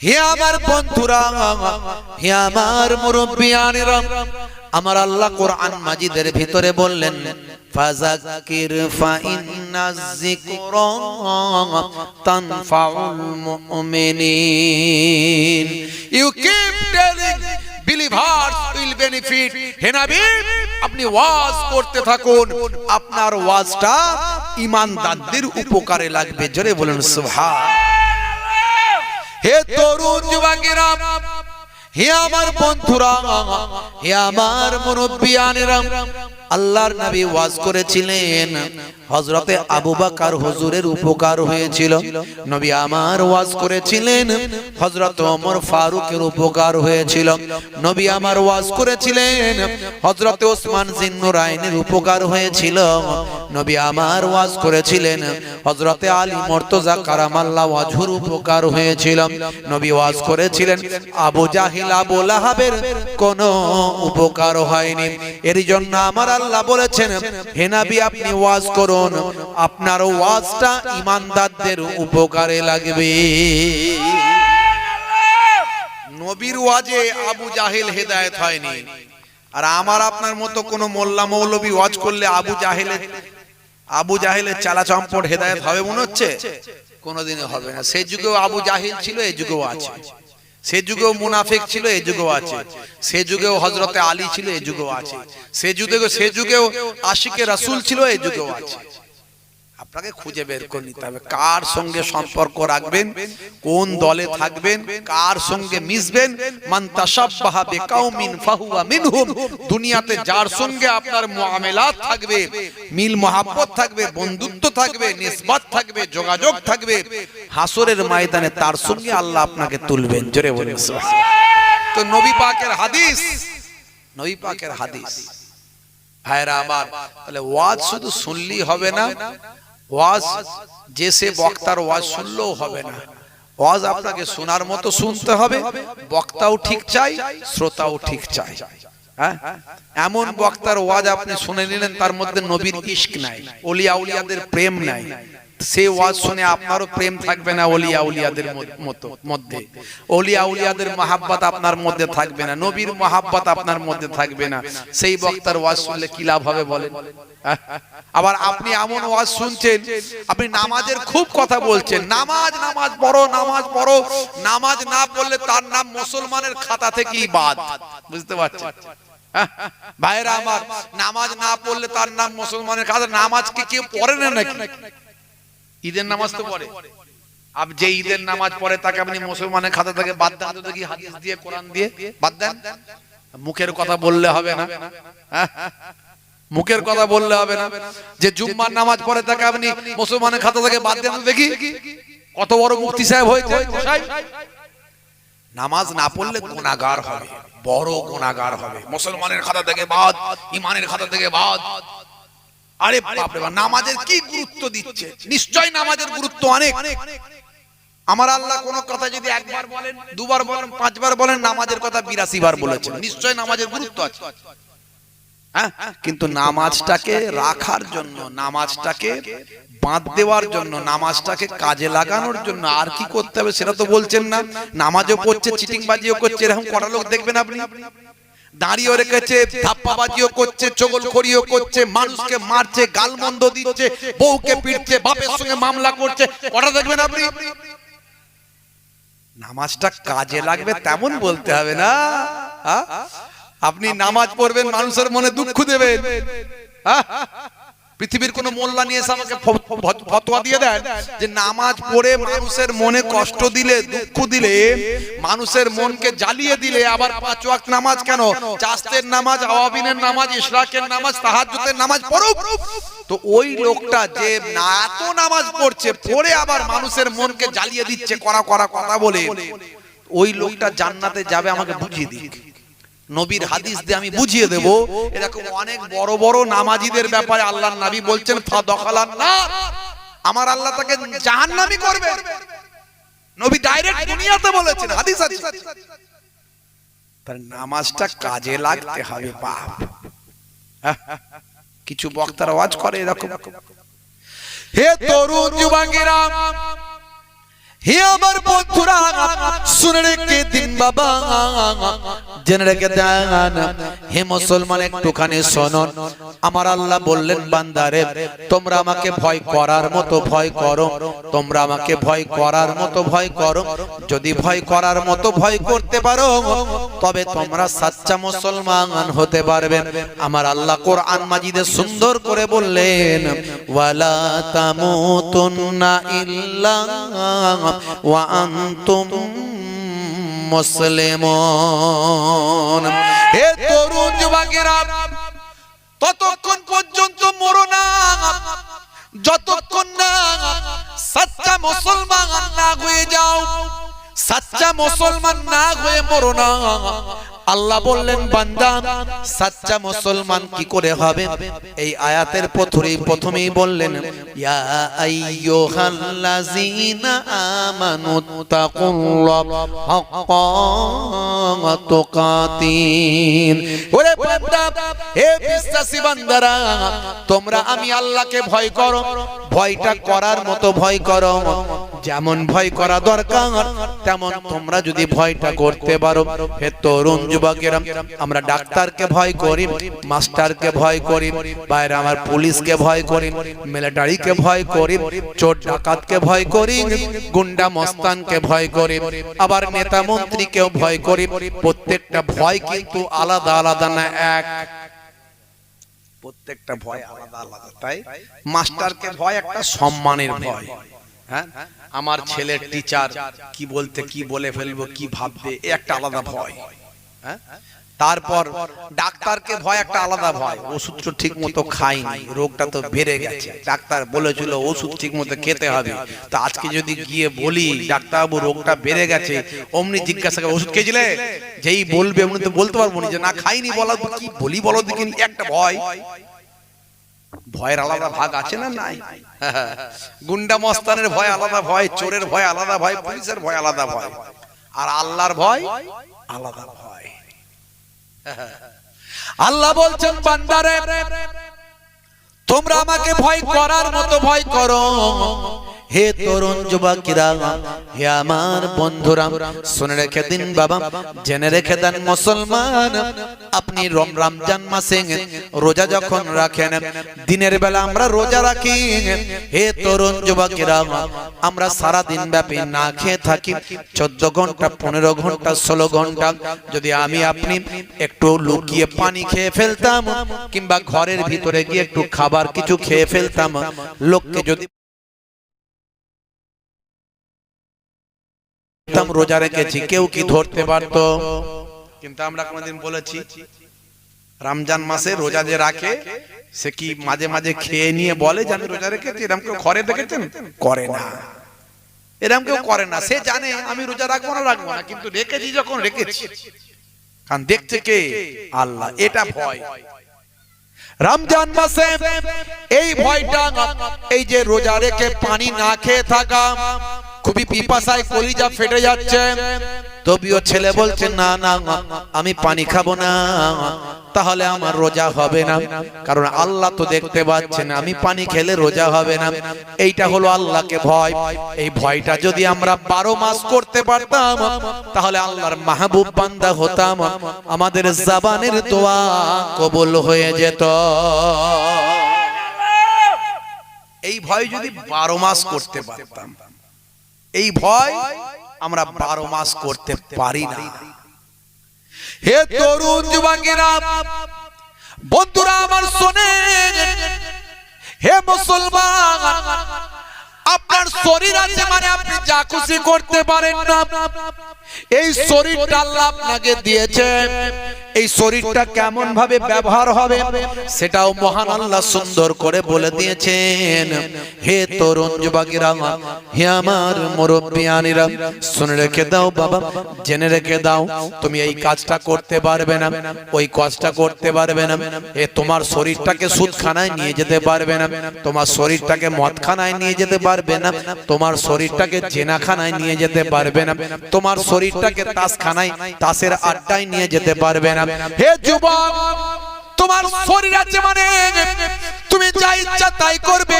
হে আমার বন্ধুরা, হে আমার মুরব্বিয়ানেরা, আমার আল্লাহ কোরআন মাজিদের ভিতরে বললেন, ফাযাক্কির ফাইন্নায যিকরা তানফাউল মুমিনিন। You keep telling believers will benefit. হে নবী, আপনি ওয়াজ করতে থাকুন, আপনার ওয়াজটা ঈমানদারদের উপকারে লাগবে। জোরে বলুন সুবহানাল্লাহ। হে তরুণ যুবকেরা, হে আমার বন্ধুরা, হে আমার মুরব্বিয়ানেরা, আল্লাহর নবী ওয়াজ করেছিলেন, হযরতে আবু বকর হুজুরের উপকার হয়েছিল। নবী আমার ওয়াজ করেছিলেন, হযরত ওমর ফারুকের উপকার হয়েছিল। নবী আমার ওয়াজ করেছিলেন, হযরতে ওসমান জিন্নুরাইনের উপকার হয়েছিল। নবী আমার ওয়াজ করেছিলেন, হযরতে আলী মুর্তজা কারামাল্লাহু ওয়াজহুর উপকার হয়েছিল। নবী ওয়াজ করেছিলেন, আবু জাহিল আবু লাহাবের কোনো উপকার হয়নি। এর জন্য আমার আল্লাহ বলেছেন, হে নবী আপনি ওয়াজ করুন, আপনার ওয়াজটা ঈমানদারদের উপকারে লাগবে। নবীর ওয়াজে আবু জাহেল হেদায়েত হয়নি, আর আমার আপনার মতো কোন মোল্লা মৌলবী ওয়াজ করলে আবু জাহেলের চালা চম্পট হেদায়েত হবে মনে হচ্ছে? কোনোদিনই হবে না। সেই যুগেও আবু জাহিল ছিল, এই যুগেও আছে। সে যুগেও মুনাফিক ছিল, এই যুগেও আছে। সে যুগেও হযরতে আলী ছিল, এই যুগেও আছে। সে যুগেও আশিকে রাসূল ছিল, এই যুগেও আছে। আপনাকে খুঁজে বের করে নিতে হবে কার সঙ্গে সম্পর্ক রাখবেন, কোন দলে থাকবেন, কার সঙ্গে মিশবেন। মান তাশাব্বাহা বিকাউমিন ফাহুয়া মিনহুম। দুনিয়াতে যার সঙ্গে আপনার মুআমালাত থাকবে, মিল মহাব্বত থাকবে, বন্ধুত্ব থাকবে, নিসবত থাকবে, যোগাযোগ থাকবে, হাসরের ময়দানে তার সঙ্গে আল্লাহ আপনাকে তুলবেন। জোরে বলুন সুবহানাল্লাহ। তো নবী পাকের হাদিস, নবী পাকের হাদিস। ভাইরা আমার, তাহলে ওয়াজ শুধু শুনলেই হবে না, ওয়াজ যে সে বক্তার ওয়াজ শুনলেও হবে না, ওয়াজ আপনাকে শোনার মতো শুনতে হবে, বক্তাও ঠিক চাই, শ্রোতাও ঠিক চাই। হ্যাঁ, এমন বক্তার ওয়াজ আপনি শুনে নিলেন তার মধ্যে নবীর ইশক নাই, ওলিয়া উলিয়াদের প্রেম নাই, সে ওয়াজ শুনে আপনারও প্রেম থাকবে না ওলিয়া উলিয়াদের মধ্যে, ওলিয়া উলিয়াদের মহাব্বত আপনার মধ্যে থাকবে না, নবীর মহাব্বত আপনার মধ্যে থাকবে না, সেই বক্তার ওয়াজ শুনলে কি লাভ হবে বলেন? আবার আপনি এমন ওয়াজ শুনছেন, আপনি নামাজের খুব কথা বলছেন, নামাজ নামাজ পড়ো, নামাজ পড়ো, নামাজ না পড়লে তার নাম মুসলমানের খাতা থেকেই বাদ। বুঝতে পারছেন ভাইরা আমার? নামাজ না পড়লে তার নাম মুসলমানের খাতা। নামাজ কি কেউ পড়ে না নাকি? ঈদের নামাজ তো পড়ে। আপনি যে ঈদের নামাজ পড়ে তাকে আপনি মুসলমানের খাতা থেকে বাদ দেন তো দেখি, হাদিস দিয়ে কোরআন দিয়ে বাদ দেন। মুখের কথা বললে হবে না, মুখের কথা বললে হবে না। যে জুম্মার নামাজ পড়ে তাকে আপনি মুসলমানের খাতা থেকে বাদ দেন তো দেখি, কত বড় মুফতি সাহেব হয়েছে। নামাজ না পড়লে গুনাহগার হবে, বড় গুনাহগার হবে। মুসলমানের খাতা থেকে বাদ, ইমানের খাতা থেকে বাদ। আরে বাপ রে বাপ, নামাজের কি গুরুত্ব দিচ্ছে! নিশ্চয় নামাজের গুরুত্ব অনেক। আমার আল্লাহ কোন কথা যদি একবার বলেন, দুবার বলেন, পাঁচবার বলেন, নামাজের কথা 82 বার বলেছেন। নিশ্চয় নামাজের গুরুত্ব আছে। হ্যাঁ, কিন্তু নামাজটাকে রাখার জন্য, নামাজটাকে বাঁধ দেওয়ার জন্য, নামাজটাকে কাজে লাগানোর জন্য আর কি করতে হবে সেটা তো বলছেন না। নামাজও পড়ছে, চিটিংবাজিও করছে, এরকম কটা লোক দেখবেন আপনি। দাঁড়িয়ে রেখেছে, ধাপ্পাবাজিও করছে, চগলখড়িও করছে, মানুষকে মারছে, গালমন্দ দিচ্ছে, বউকে পিটছে, বাপের সঙ্গে মামলা করছে, কটা দেখবেন আপনি? নামাজটা কাজে লাগবে তেমন বলতে হবে না। আপনি নামাজ পড়বেন, মানুষের মনে দুঃখ দেবেন। পৃথিবীর কোন মোল্লা নিয়ে এসে আমাকে ফতোয়া দিয়ে দেন যে নামাজ পড়ে মানুষের মনে কষ্ট দিলে, দুঃখ দিলে, মানুষের মনকে জ্বালিয়ে দিলে, আবার 5 ওয়াক্ত নামাজ কেন, চাস্তের নামাজ, আওয়াবিনের নামাজ, ইশরাকের নামাজ, তাহাজ্জুদের নামাজ পড়ুক, তো ওই লোকটা যে এত নামাজ পড়ছে, পড়ে আবার মানুষের মনকে জ্বালিয়ে দিচ্ছে করা কথা বলে, ওই লোকটা জান্নাতে যাবে, আমাকে বুঝিয়ে দিক। নবীর হাদিস দিয়ে আমি বুঝিয়ে দেব। এরকম অনেক বড় বড় নামাজীদের ব্যাপারে আল্লাহর নবী বলছেন ফাদাখালান নার, আমার আল্লাহ তাকে জাহান্নামী করবে। নবী ডাইরেক্ট দুনিয়াতে বলেছেন, হাদিস আছে। তার নামাজটা কাজে লাগতে হবে বাপ। কিছু বক্তারা ওয়াজ করে এরকম, হে তরুণ যুবকেরা, হে আমার বন্ধুরা, শুনে রেখে দিন বাবা, জেনে রেখে দেন। হে মুসলমান, একটুখানি শুনুন। আমার আল্লাহ বললেন, বান্দারে তোমরা আমাকে ভয় করার মতো ভয় করো, তোমরা আমাকে ভয় করার মতো ভয় করো। যদি ভয় করার মতো ভয় করতে পারো তবে তোমরা সাচ্চা মুসলমান হতে পারবে। আমার আল্লাহ কোরআন মাজিদে সুন্দর করে বললেন, ওয়ালা তামুতুন্না ইল্লা ওয়া আনতুম মুসলিমুন। হে তরুণ যুবকেরা, ততক্ষণ পর্যন্ত মরো না যতক্ষণ না সাচ্চা মুসলমান না হয়ে যাও। সাচ্চা মুসলমান না হয়ে মরো না। আল্লাহ বললেন, বান্দা সাচ্চা মুসলমান কি করে হবে? এই আয়াতের প্রথমেই বললেন, ইয়া আইয়ুহাল্লাযীনা আমানুত্তাকুল্লাহা হাক্কা তুকাতিন। ওরে বান্দা, হে বিশ্বাসী বান্দারা, তোমরা আমি আল্লাহকে ভয় করো, ভয়টা করার মতো ভয় করো। যেমন ভয় করা দরকার তেমন তোমরা যদি ভয়টা করতে পারো। হে তরুণ যুবকেরা, আমরা ডাক্তারকে ভয় করি, মাস্টারকে ভয় করি, বাইরে আমার পুলিশকে ভয় করি, মিলিটারিকে ভয় করি, চোর ডাকাতকে ভয় করি, গুন্ডা মস্তানকে ভয় করি, আবার নেতা মন্ত্রীকেও ভয় করি। প্রত্যেকটা ভয় কিন্তু আলাদা আলাদা না, এক। প্রত্যেকটা ভয় আলাদা আলাদা। তাই মাস্টারকে ভয় একটা সম্মানের ভয়। হ্যাঁ, আমার ছেলের টিচার কি বলতে, কি বলে ফেলবো, কি ভাববে, একটা আলাদা ভয়। হ্যাঁ, তারপর ডাক্তারকে ভয় একটা আলাদা ভয়। ওষুধ তো ঠিক মতো খাইনি, রোগটা তো বেড়ে গেছে, ডাক্তার বলেছিল ওষুধ ঠিক মতো খেতে হবে, তো আজকে যদি গিয়ে বলি ডাক্তারবাবু রোগটা বেড়ে গেছে, অমনি জিজ্ঞাসা করে ওষুধ খেয়েছিলে, যেই বলবে অমনি তো বলতে পারবো না যে না খাইনি, বলা কি বলি বলো দেখিনি, একটা ভয়। ভয়ের আলাদা ভাগ আছে না নাই? গুন্ডা মস্তানের ভয় আলাদা ভয়, চোরের ভয় আলাদা ভয়, পুলিশের ভয় আলাদা ভয়, আর আল্লাহর ভয় আলাদা ভয়। আল্লাহ বলছেন বান্দারে তোমরা আমাকে ভয় করার মতো ভয় করো। হে তরুণ যুবকেরা, হে আমার বন্ধুরা, শুনে রেখে দিন বাবা, জেনে রেখে দেন মুসলমান, আপনি রমজান মাসে রোজা যখন রাখেন, দিনের বেলা আমরা রোজা রাখি। হে তরুণ যুবকেরা, আমরা সারা দিন ব্যাপী না খেয়ে থাকি 14 ঘন্টা, 15 ঘন্টা, 16 ঘন্টা। যদি আমি আপনি একটু লুকিয়ে পানি খেয়ে ফেলতাম, কিংবা ঘরের ভিতরে গিয়ে একটু খাবার কিছু খেয়ে ফেলতাম, লোককে যদি রোজা রেখেছি কেউ কি ধরতে পারতো? কিন্তু আমরা কোনদিন বলেছি রমজান মাসে রোজা যে রাখে সে কি মাঝে মাঝে খেয়ে নিয়ে বলে যে আমি রোজা রেখেছি? এরকম কেউ ঘরে দেখেছেন? করে না, এরকম কেউ করে না। সে জানে আমি রোজা রাখবো না, কিন্তু রেখেছি যখন রেখেছি, কারণ দেখছে কে? আল্লাহ। এটা ভয়। রমজান মাসে এই ভয়টা, এই যে রোজা রেখে পানি না খেয়ে থাকা, খুবই পিপাসায় কলিজা ফেটে যাচ্ছে, তবুও ছেলে বলছে না না আমি পানি খাবো না, তাহলে আমার রোজা হবে না, কারণ আল্লাহ তো দেখতে পাচ্ছেন আমি পানি খেলে রোজা হবে না। এইটা হলো আল্লাহকে ভয়। এই ভয়টা যদি আমরা 12 মাস করতে পারতাম, তাহলে আল্লাহর মাহবুব বান্দা হতাম, আমাদের জবানের দোয়া কবুল হয়ে যেত। এই ভয় যদি 12 মাস করতে পারতাম, এই ভয় আমরা 12 মাস করতে পারি না। হে তরুণ যুবকেরা, বন্ধুরা আমার শোনেন, হে মুসলমান, আপনার শরীর আছে মানে আপনি যা খুশি করতে পারেন না। এই শরীরটা আল্লাহ আপনাকে দিয়েছে, এই শরীরটা কেমন ভাবে ব্যবহার হবে সেটাও মহান আল্লাহ সুন্দর করে বলে দিয়েছেন। হে তরুণ যুবকেরা, হে আমার মুরব্বিয়ানেরা, শুনে রেখে দাও বাবা, জেনে রেখে দাও, তুমি এই কাজটা করতে পারবে না, ওই কাজটা করতে পারবে না। এ তোমার শরীরটাকে সুদখানায় নিয়ে যেতে পারবে না, তোমার শরীরটাকে মদখানায় নিয়ে যেতে পারবে না, তোমার শরীরটাকে জেনাখানায় নিয়ে যেতে পারবে না, তোমার শরীরটাকে তাসখানায়, তাসের আড্ডায় নিয়ে যেতে পারবে না। হে যুবক, তোমার শরীর আছে মানে তুমি যা ইচ্ছা তাই করবে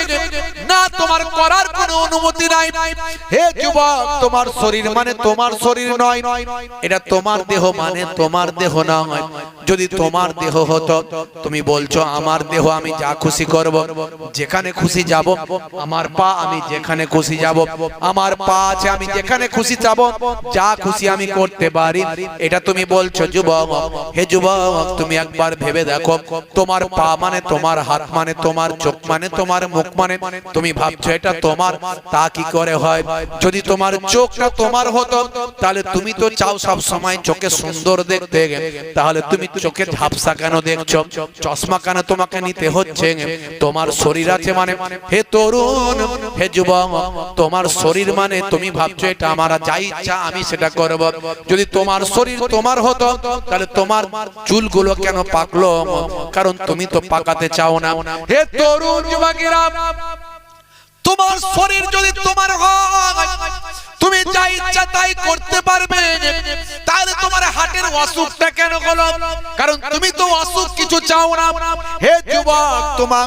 না, তোমার করার কোনো অনুমতি নাই। হে যুবক, তোমার শরীর মানে তোমার শরীর নয়, এটা তোমার দেহ মানে তোমার দেহ নয়। যদি তোমার দেহ হতো, তুমি বলছো আমার দেহ আমি যা খুশি করব, যেখানে খুশি যাব, আমার পা আমি যেখানে খুশি যাব, আমার পা আছে আমি যেখানে খুশি যাব, যা খুশি আমি করতে পারি, এটা তুমি বলছো যুবক। হে যুবক, তুমি একবার ভেবে দেখো, তোমার পা মানে তোমার হাত মানে তোমার চোখ মানে তোমার মুখ মানে তুমি ভাবছো এটা তোমার, তা কি করে হয়? যদি তোমার চোখটা তোমার হতো, তাহলে তুমি তো চাও সব সময় চোখে সুন্দর দেখতে, তাহলে তুমি চোখে ঝাপসা কেন দেখছো? চশমা কেন তোমাকে নিতে হচ্ছে? তোমার শরীর আছে মানে, হে তরুণ, হে যুবক, তোমার শরীর মানে তুমি ভাবছো এটা আমার, যা ইচ্ছা আমি সেটা করব। যদি তোমার শরীর তোমার হতো, তাহলে তোমার চুলগুলো কেন পাকলো? কারণ তুমি তো পাকাতে চাও না। হে তরুণ যুবকেরা, তোমার শরীর যদি তোমার হয়, তুমি যা ইচ্ছা তাই করতে পারবে, তাহলে তোমার হার্টের অসুখটা কেন হলো? কারণ তুমি তো অসুখ কিছু চাও না। হে যুবক, তোমার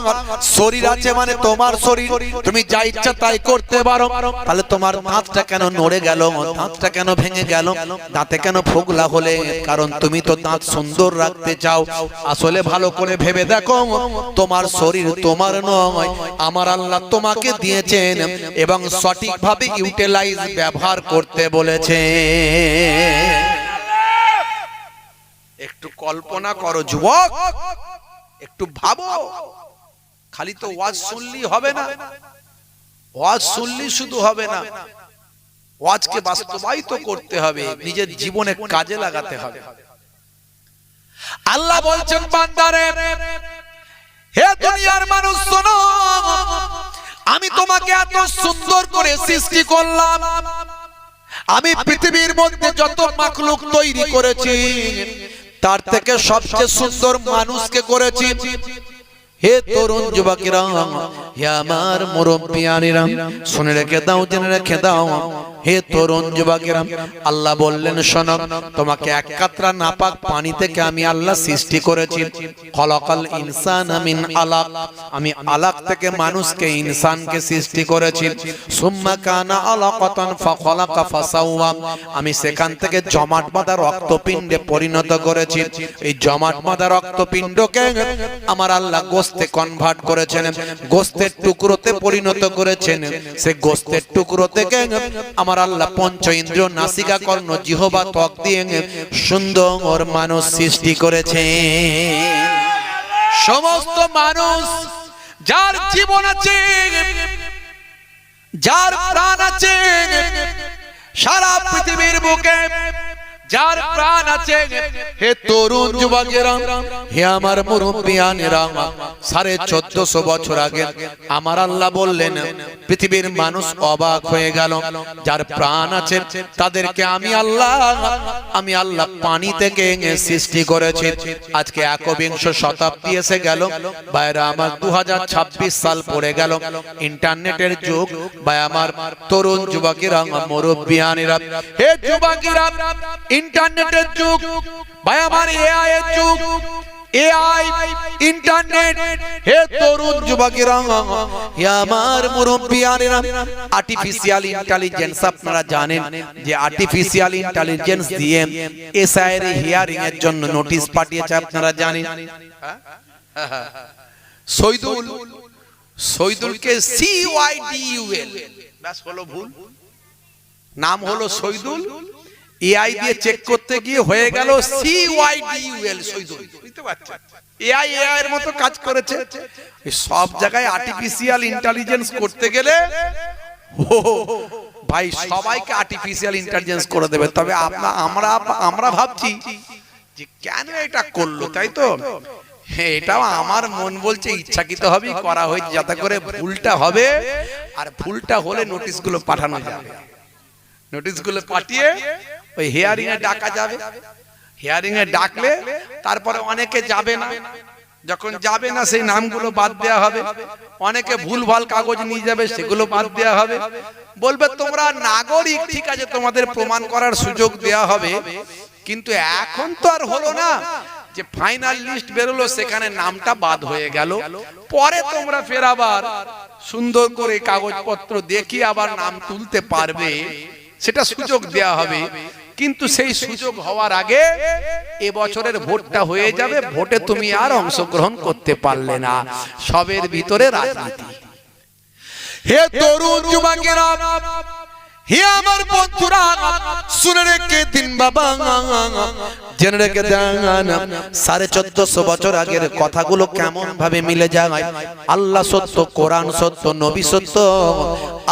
শরীর আছে মানে তোমার শরীর, তুমি যা ইচ্ছা তাই করতে পারো, তাহলে তোমার দাঁতটা কেন নড়ে গেল? দাঁতটা কেন ভেঙে গেল? দাঁতে কেন ফোগলা হলে? কারণ তুমি তো দাঁত সুন্দর রাখতে চাও। আসলে ভালো করে ভেবে দেখো, তোমার শরীর তোমার নয়, আমার আল্লাহ তোমাকে দিয়েছেন এবং সঠিকভাবে ইউটিলাইজ ব্যবহার করতে বলেছে। একটু কল্পনা করো যুবক, একটু ভাবো। খালি তো ওয়াজ শুনলি হবে না, ওয়াজ শুনলি শুধু হবে না, ওয়াজকে বাস্তবায়িত করতে হবে, নিজের জীবনে কাজে লাগাতে হবে। আল্লাহ বলছেন বান্দারে, হে দুনিয়ার মানুষ শোনো, আমি তোমাকে এত সুন্দর করে সৃষ্টি করলাম, আমি পৃথিবীর মধ্যে যত মাখলুক তৈরি করেছি তার থেকে সবচেয়ে সুন্দর মানুষকে করেছি। হে তরুণ যুবকেরা, হে আমার মুরব্বিয়ানেরা, শুনে রেখে দাও, জেনে রেখে দাও। হে তরুণ যুবকেরা, আল্লাহ বললেন শোনো, তোমাকে এক কাতরা নাপাক পানি থেকে আমি আল্লাহ সৃষ্টি করেছি। খলাকাল ইনসানা মিন আলাক, আমি আলাক থেকে মানুষকে ইনসানকে সৃষ্টি করেছি। সুম্মা কানা আলাকাতান ফাখলাকা ফাসাওয়া, আমি সেখান থেকে জমাট বাঁধা রক্তপিণ্ডে পরিণত করেছি। এই জমাট বাঁধা রক্তপিণ্ডকে আমার আল্লাহ গোশতে কনভার্ট করেছেন, গোশতের টুকরোতে পরিণত করেছেন। সেই গোশতের টুকরো থেকে আমার আল্লাহ পঞ্চ ইন্দ্রিয়, নাসিকা, কর্ণ, জিহ্বা, ত্বক দিয়ে সুন্দর মানুষ সৃষ্টি করেছে। সমস্ত মানুষ যার জীবন আছে, যার প্রাণ আছে, সারা পৃথিবীর বুকে যার প্রাণ আছে, হে তরুণ যুবকেরা, হে আমার মুরব্বিয়ানেরা, 1450 বছর আগে আমার আল্লাহ বললেন, পৃথিবীর মানুষ অবাক হয়ে গেল। যার প্রাণ আছে তাদেরকে আমি আল্লাহ পানি থেকে সৃষ্টি করেছি। আজকে 21 শতাব্দী এসে গেল ভাইরা আমার, 2026 সাল পড়ে গেল, ইন্টারনেটের যুগ। ভাই আমার তরুণ যুবকেরা, মুরব্বিয়ানেরা, হে যুবকেরা, ইন্টারনেটের যুগ, ভাই আমার এআই এর যুগ, এআই, ইন্টারনেট। হে তরুণ যুবকেরা, হে আমার মুরব্বিয়ানেরা, আর্টিফিশিয়াল ইন্টেলিজেন্স, আপনারা জানেন যে আর্টিফিশিয়াল ইন্টেলিজেন্স দিয়ে এসআই এর হিয়ারিং এর জন্য নোটিশ পাঠিয়েছে, আপনারা জানেন। শহীদুলকে CYDUL, ব্যাস হলো ভুল, নাম হলো শহীদুল। এআই দিয়ে চেক করতে গিয়ে হয়ে গেল CYDUL, শহীদুল। বুঝতে পারছেন? এআই এর মতো কাজ করেছে। সব জায়গায় আর্টিফিশিয়াল ইন্টেলিজেন্স করতে গেলে ভাই সবাইকে আর্টিফিশিয়াল ইন্টেলিজেন্স করে দেবে। তবে আমরা ভাবছি যে কেন এটা করলো, তাই তো? হ্যাঁ, এটাও আমার মন বলছে ইচ্ছাকৃতভাবেই করা হয়েছে, যাতে করে ভুলটা হবে, আর ভুলটা হলে নোটিশগুলো পাঠানো যাবে। নোটিশগুলো পাঠিয়ে ওই হিয়ারিং এ ডাকা যাবে। হিয়ারিং এ ডাকলে তারপরে অনেকে যাবে না, যখন যাবে না সেই নামগুলো বাদ দেওয়া হবে। অনেকে ভুলভাল কাগজ নিয়ে যাবে, সেগুলো বাদ দেওয়া হবে। বলবে তোমরা নাগরিক, ঠিক আছে, তোমাদের প্রমাণ করার সুযোগ দেওয়া হবে। কিন্তু এখন তো আর হলো না যে ফাইনাল লিস্ট বেরোলো, সেখানে নামটা বাদ হয়ে গেল। পরে তোমরা ফের আবার সুন্দর করে কাগজপত্র দেখিয়ে আবার নাম তুলতে পারবে, সেটা সুযোগ দেয়া হবে। কিন্তু সেই সুযোগ হওয়ার আগে এবছরের ভোটটা হয়ে যাবে, ভোটে তুমি আর অংশগ্রহণ করতে পারলে না। সবের ভিতরে রাজনীতি। হে তরুণ যুবকেরা, হে আমার বন্ধুরা, শুনে রেখে দিন বাবা, জেনে রেখে দেন, 1450 বছর আগের কথাগুলো কেমন ভাবে মিলে যায়। আল্লাহ সত্য, কোরআন সত্য, নবী সত্য,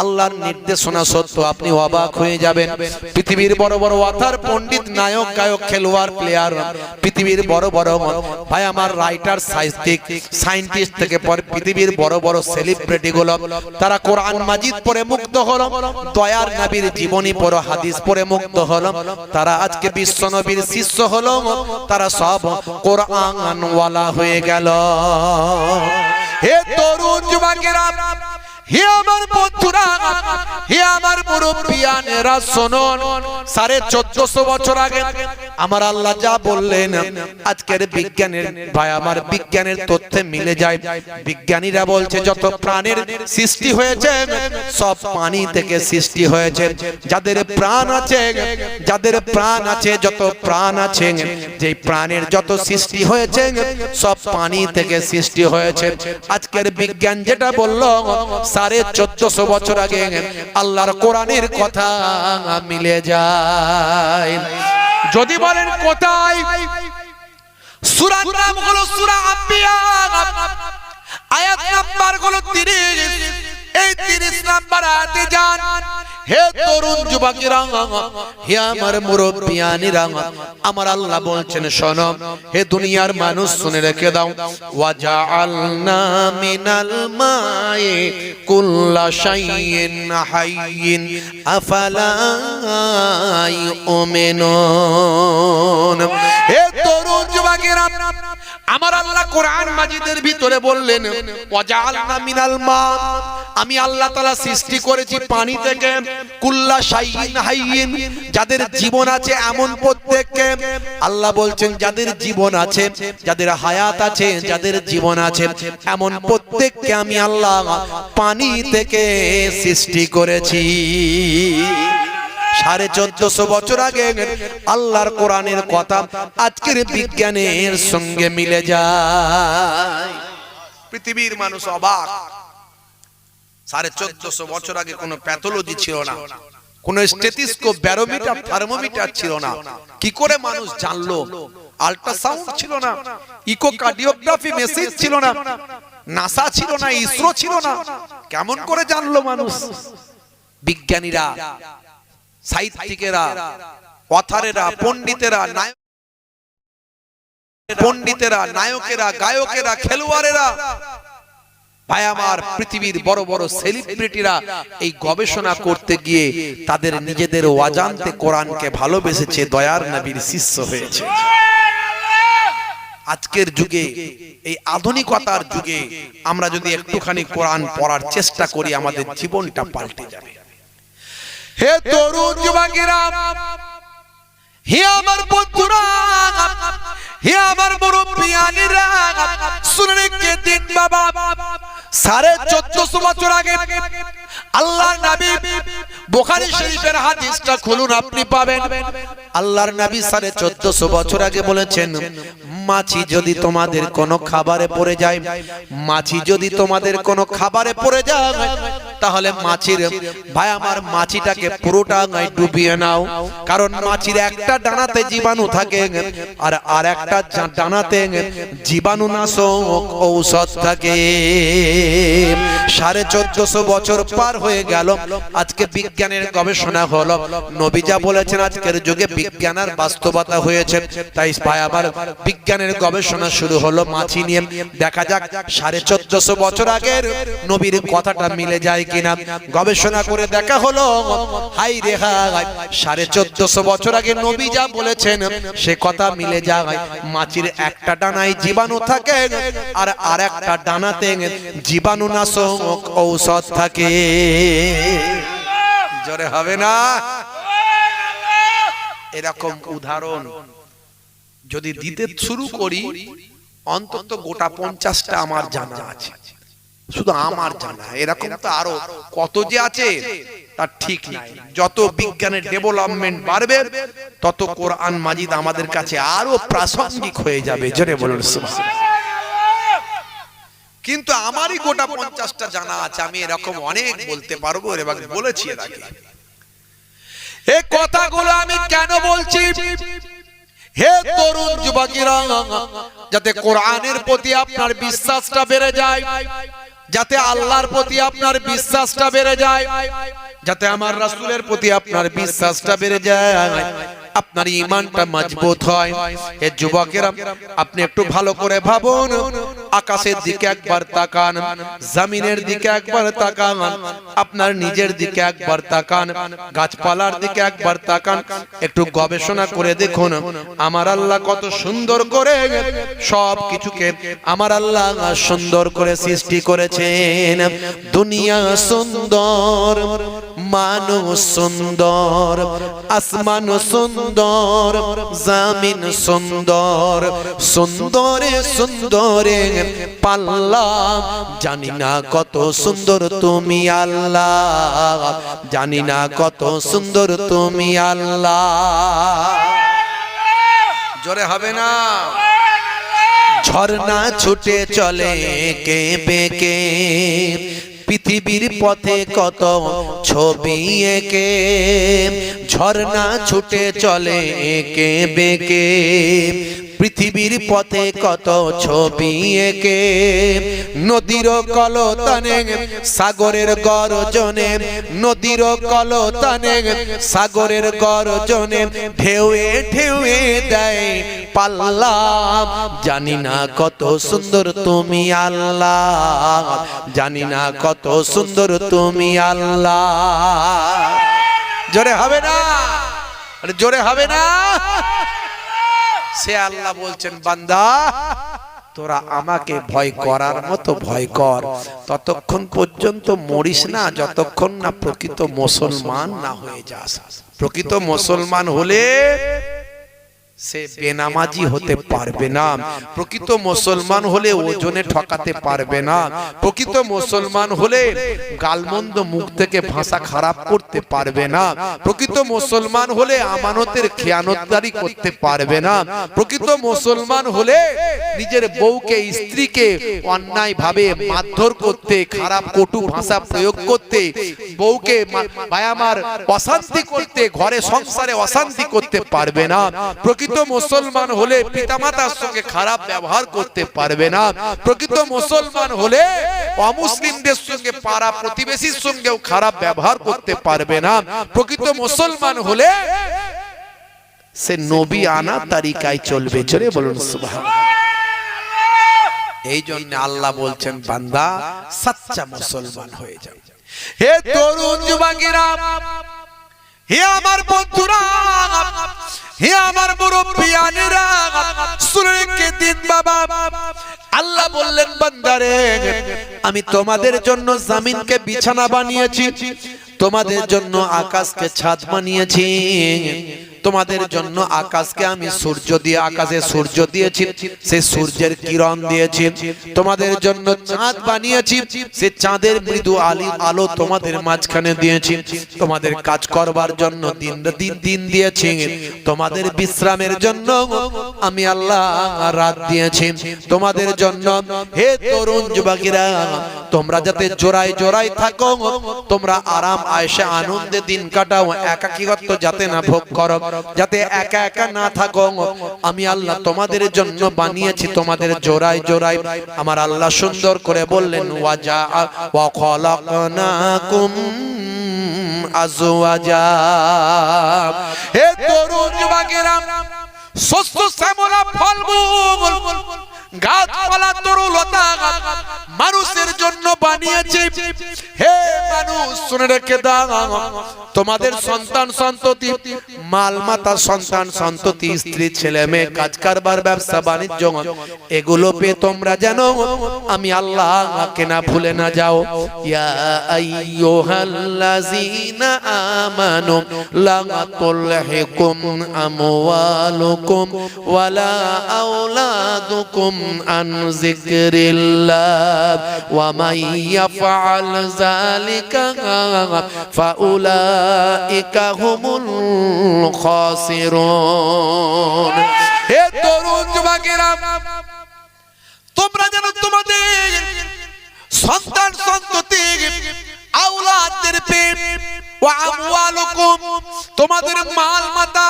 আল্লাহর নির্দেশনা সত্য। আপনি অবাক হয়ে যাবেন। পৃথিবীর বড় বড় অথার, পণ্ডিত, নায়ক, গায়ক, খেলোয়াড়, প্লেয়ার, পৃথিবীর বড় বড় ভাই আমার রাইটার, সায়েন্টিস্ট থেকে পরে পৃথিবীর বড় বড় সেলিব্রিটি গুলো, তারা কোরআন মাজিদ পড়ে মুগ্ধ হলো, দয়ার নবীর জীবনী পড়ে, হাদিস পড়ে মুগ্ধ হলো। তারা আজকে বিশ্ব নবীর শিষ্য হলো, তারা সব কোরআন ওয়ালা হয়ে গেল। হে তরুণ যুবকেরা, হে আমার বন্ধুরা, হে আমার মুরব্বিয়ানেরা, শুনুন, 1450 বছর আগে আমার আল্লাহ যা বললেন, আজকের বিজ্ঞানের ভাই আমার বিজ্ঞানের তথ্যে মিলে যায়। বিজ্ঞানীরা বলছে যত প্রাণের সৃষ্টি হয়েছে সব পানি থেকে সৃষ্টি হয়েছে। যাদের প্রাণ আছে, যাদের প্রাণ আছে, যত প্রাণ আছে, যে প্রাণের যত সৃষ্টি হয়েছে সব পানি থেকে সৃষ্টি হয়েছে। আজকের বিজ্ঞান যেটা বলল, 1450 বছর আগে আল্লাহর কোরআনের কথা মিলে যায়। যদি বলেন কোথায়, সূরার নাম হলো সূরা আম্বিয়া, আয়াত নাম্বার হলো 30। এই 30 নাম্বার আয়াতে যান। হে তরুণ যুবকেরা, হে আমার মুরব্বিয়ানেরা, আমার আল্লাহ বলছেন শোনো, হে দুনিয়ার মানুষ শুনে রেখে দাও। ওয়াজআলনা মিনাল মাই কুল্লা শাইইন হাইয়িন আফালা ইউমিনুন। হে তরুণ যুবকেরা, আমার আল্লাহ কোরআন মাজিদের ভিতরে বললেন ওয়াজআলনা মিনাল মা, আমি আল্লাহ তাআলা সৃষ্টি করেছি পানি থেকে কুল্লা শাইইন হাইয়িন, যাদের জীবন আছে এমন প্রত্যেককে আল্লাহ বলছেন যাদের জীবন আছে, যাদের হায়াত আছে, যাদের জীবন আছে এমন প্রত্যেককে আমি আল্লাহ পানি থেকে সৃষ্টি করেছি। 1450 বছর আগে আল্লাহর কোরআনের কথা আজকের বিজ্ঞানের সঙ্গে মিলে যায়। পৃথিবীর মানুষ অবাক। 1450 বছর আগে কোনো প্যাথোলজি ছিল না, কোনো স্টেথিস্কোপ, ব্যারোমিটার, থার্মোমিটার ছিল না। কি করে মানুষ জানলো? আল্ট্রাসাউন্ড ছিল না, ইকোকার্ডিওগ্রাফি মেশিন ছিল না, নাসা ছিল না, ইসরো ছিল না। কেমন করে জানলো মানুষ? বিজ্ঞানীরা, সাহিত্যিকেরা, অথারেরা, পণ্ডিতেরা, নায়কেরা, গায়কেরা, খেলোয়াড়েরা, ভাই আমার, পৃথিবীর বড় বড় সেলিব্রিটিরা এই গবেষণা করতে গিয়ে তাদের নিজেদের অজান্তে কোরআনকে ভালোবেসেছে, দয়ার নবীর শিষ্য হয়েছে। আজকের যুগে, এই আধুনিকতার যুগে আমরা যদি একটুখানি কোরআন পড়ার চেষ্টা করি আমাদের জীবনটা পাল্টে যাবে। হে তরুণ যুবকেরা, হে আমার বন্ধুরা, হে আমার মুরব্বিয়ানেরা, শুনে রেখে দিন বাবা, 1450 বছর আগে আল্লাহর নবী, বুখারী শরীফের হাদিসটা খুলুন, আপনি পাবেন। আল্লাহর নবী 1450 বছর আগে বলেছেন, মাছি যদি তোমাদের কোনো খাবারে পড়ে যায়, মাছি যদি তোমাদের কোনো খাবারে পড়ে যায়, তাহলে মাছির, ভাই আমার, মাছিটাকে পুরোটা ডুবিয়ে নাও। কারণ মাছির একটা ডানাতে জীবাণু থাকে আর আরেকটা ডানাতে জীবাণুনাশক ঔষধ থাকে। 1450 বছর পার হয়ে গেল, আজকে বিজ্ঞানের গবেষণা হলো, নবী যা বলেছেন আজকের যুগে বিজ্ঞান আর বাস্তবতা হয়েছে। তাই ভাই আমার, বিজ্ঞানের গবেষণা শুরু হলো মাছি নিয়ে। দেখা যাক 1450 বছর আগের নবীর কথাটা মিলে যায় কিনা। গবেষণা করে দেখা হলো, হাই রে হাই, 1450 বছর আগে নবী যা বলেছেন সে কথা মিলে যায়। মাছির একটা ডানায় জীবাণু থাকে আর আরেকটা ডানাতে জীবাণুনাশক ঔষধ থাকে। জোরে হবে না? এরকম উদাহরণ যদি দিতে শুরু করি, অন্তত গোটা 50টা আমার জানা আছে, শুধু আমার জানা। এরকম তো আরো কত যে আছে তার ঠিক নাই। যত বিজ্ঞানের ডেভেলপমেন্ট বাড়বে তত কোরআন মাজিদ আমাদের কাছে আরো প্রাসঙ্গিক হয়ে যাবে। জোরে বলুন সুবহানাল্লাহ। কিন্তু আমারই গোটা 50টা জানা আছে, আমি এরকম অনেক বলতে পারবো এবং বলেছি এর আগে। এই কথাগুলো আমি কেন বলছি? হে তরুণ যুবকেরা, যাতে কোরআনের প্রতি আপনার বিশ্বাসটা বেড়ে যায়, যাতে আল্লাহর প্রতি আপনার বিশ্বাসটা বেড়ে যায়, যাতে আমার রাসূলের প্রতি আপনার বিশ্বাসটা বেড়ে যায়, আপনার ঈমানটা মজবুত হয়। হে যুবকেরা, আপনি একটু ভালো করে ভাবুন, আকাশের দিকে একবার তাকান, জমিনের দিকে একবার তাকান, আপনার নিজের দিকে একবার তাকান, গাছপালার দিকে একবার তাকান, একটু গবেষণা করে দেখুন আমার আল্লাহ কত সুন্দর করে সব কিছুকে আমার আল্লাহ সুন্দর করে সৃষ্টি করেছেন। দুনিয়া সুন্দর, মানুষ সুন্দর, আসমান সুন্দর, জমিন সুন্দর, সুন্দরে সুন্দরে পাল্লা, জানি না কত সুন্দর তুমি আল্লাহ, জানি না কত সুন্দর তুমি আল্লাহ। জোরে হবে না? ঝর্ণা ছুটে চলে কে বেকে, পৃথিবীর পথে কত ছবি এঁকে, ঝর্ণা ছুটে চলে এঁকে বেঁকে, পৃথিবীর পথে কত ছবি এঁকে, নদীর কলতানে সাগরের গর্জনে, নদীর কলতানে সাগরের গর্জনে, ঢেউয়ে ঢেউয়ে দেয় পাল্লা, জানি না কত সুন্দর তুমি আল্লাহ, জানি না কত সুন্দর তুমি আল্লাহ। জোরে হবে না? জোরে হবে না? সে আল্লাহ বলছেন, বান্দা তোরা আমাকে ভয় করার মতো ভয় কর, ততক্ষণ পর্যন্ত মরিস না যতক্ষণ না প্রকৃত মুসলমান না হয়ে যাস। প্রকৃত মুসলমান হলে সে বেনামাজি হতে পারবে না, প্রকৃত মুসলমান হলে ওজনে ঠকাতে পারবে না, প্রকৃত মুসলমান হলে গালমন্দ মুখ থেকে ভাষা খারাপ করতে পারবে না, প্রকৃত মুসলমান হলে আমানতের খেয়ানতদারি করতে পারবে না, প্রকৃত মুসলমান হলে নিজের বউকে স্ত্রীকে অন্যায় ভাবে মারধর করতে, খারাপ কটু ভাষা প্রয়োগ করতে, বউকে ভাই আমার অশান্তি করতে, ঘরে সংসারে অশান্তি করতে পারবে না। প্রকৃত মুসলমান হলে পিতামাতার সঙ্গে খারাপ ব্যবহার করতে পারবে না। প্রকৃত মুসলমান হলে অমুসলিমদের সঙ্গে পাড়া প্রতিবেশীর সঙ্গেও খারাপ ব্যবহার করতে পারবে না। প্রকৃত মুসলমান হলে সে নবী আনা তারিকায় চলবে। চলে বলুন সুবহানাল্লাহ। এই জন্য আল্লাহ বলছেন বান্দা সচ্চা মুসলমান হয়ে যাও। হে তরুণ যুবকেরা, হে আমার বন্ধুরা, হে আমার মুরব্বিয়ানেরা, শুনে কে দিন বাবা, আল্লাহ বললেন বান্দারে আমি তোমাদের জন্য জমিনকে বিছানা বানিয়েছি, তোমাদের জন্য আকাশকে ছাদ বানিয়েছি, তোমাদের জন্য আকাশকে আমি সূর্য দিয়ে, আকাশে সূর্য দিয়েছি, সেই সূর্যের কিরণ দিয়েছি, তোমাদের জন্য চাঁদ বানিয়েছি, সেই চাঁদের মৃদু আলো তোমাদের মাঝখানে দিয়েছি, তোমাদের কাজ করবার জন্য দিন দিয়েছি, তোমাদের বিশ্রামের জন্য আমি আল্লাহ রাত দিয়েছি, তোমাদের জন্য হে তরুণ যুবকেরা তোমরা যাতে জোড়ায় জোড়ায় থাকো, তোমরা আরাম আয়েশে আনন্দে দিন কাটাও, একাকিত্ব যাতে না ভোগ করো, যাতে একা একা না থাকো, আমি আল্লাহ তোমাদের জন্য বানিয়েছি তোমাদের জোড়ায় জোড়ায়। আমার আল্লাহ সুন্দর করে বললেন ওয়াজা ওয়া খলাকনাকুম আজওয়াজা। হে তরুণ যুবকেরা, শস্য শ্যামলা ফলমূল গাছপালা তরুলতা মানুষের জন্য বানিয়েছে। হে মানুষ শুনে রেখে দাও, তোমাদের সন্তান সন্ততি, মাল মাতা সন্তান সন্ততি, স্ত্রী ছেলে মেয়ে, কাজ কারবার ব্যবসা বাণিজ্য, এগুলো পেয়ে তোমরা যেন আমি আল্লাহকে না ভুলে না যাও। ইয়া আইয়ুহাল্লাযীনা আমানু লা তুলহিকুম আমওয়ালুকুম ওয়ালা আওলাদুকুম আন যিকরিল্লাহ ওয়া মান ইয়াফআল যালিকা ফাউলাইকা হুমুল খাসিরুন। হে তরুণ যুবকেরা, তোমরা যেন তোমাদের সন্তান সন্ততি, আওলাদদের প্রেম, ওয়া আমওয়ালুকুম তোমাদের মাল মাতা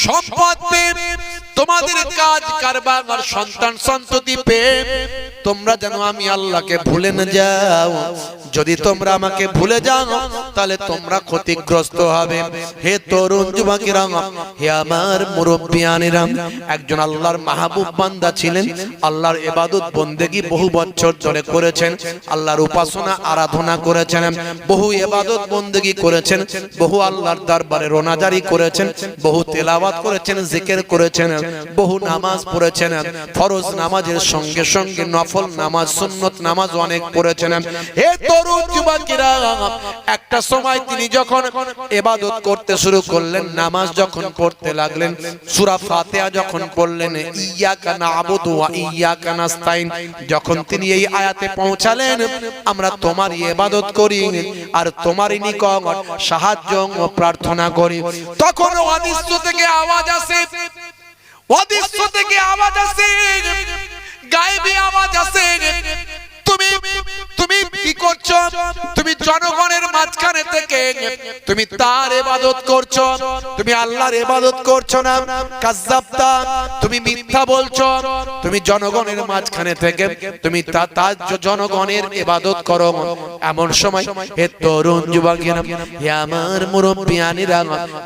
সম্পদ প্রেম, তোমাদের কাজ কারবার সন্তান সন্ততি প্রেম, তোমরা যেন আমি আল্লাহকে ভুলে না যাও। যদি তোমরা আমাকে ভুলে যাও তাহলে তোমরা ক্ষতিগ্রস্ত হবে। হে তরুণ যুবকেরা, হে আমার মুরব্বিয়ানেরা, একজন আল্লাহর মাহবুব বান্দা ছিলেন, আল্লাহর ইবাদত বন্দেগী বহু বছর ধরে করেছেন, আল্লাহর উপাসনা আরাধনা করেছেন, বহু ইবাদত বন্দেগী করেছেন, বহু আল্লাহর দরবারে রোনাজারি করেছেন, বহু তেলাওয়াত করেছেন, জিকির করেছেন, বহু নামাজ পড়েছেন, ফরজ নামাজের সঙ্গে সঙ্গে নফল নামাজ, সুন্নত নামাজ অনেক পড়েছেন। হে তরুণ যুবকেরা, একটা সময় তিনি যখন ইবাদত করতে শুরু করলেন, নামাজ যখন পড়তে লাগলেন, সূরা ফাতিহা যখন পড়লেন, ইয়াকা না'বুদু ওয়া ইয়াকা নাস্তাইন, যখন তিনি এই আয়াতে পৌঁছালেন, আমরা তোমার ইবাদত করি আর তোমারই নিকট সাহায্য ও প্রার্থনা করি, তখন অদৃশ্য থেকে আওয়াজ আসে, অদৃশ্য থেকে আওয়াজ আসে, গায়েবী আওয়াজ আসে, তুমি তুমি কি করছো? তুমি জনগণের মাঝখানে থেকে তুমি তার ইবাদত করছো, তুমি আল্লাহর ইবাদত করছো না। কাজ্জাবতা, তুমি মিথ্যা বলছো, তুমি জনগণের মাঝখানে থেকে তুমি তার জনগণের ইবাদত করো। এমন সময় হে তরুণ যুবকেরা, হে আমার মুরব্বিয়ানেরা,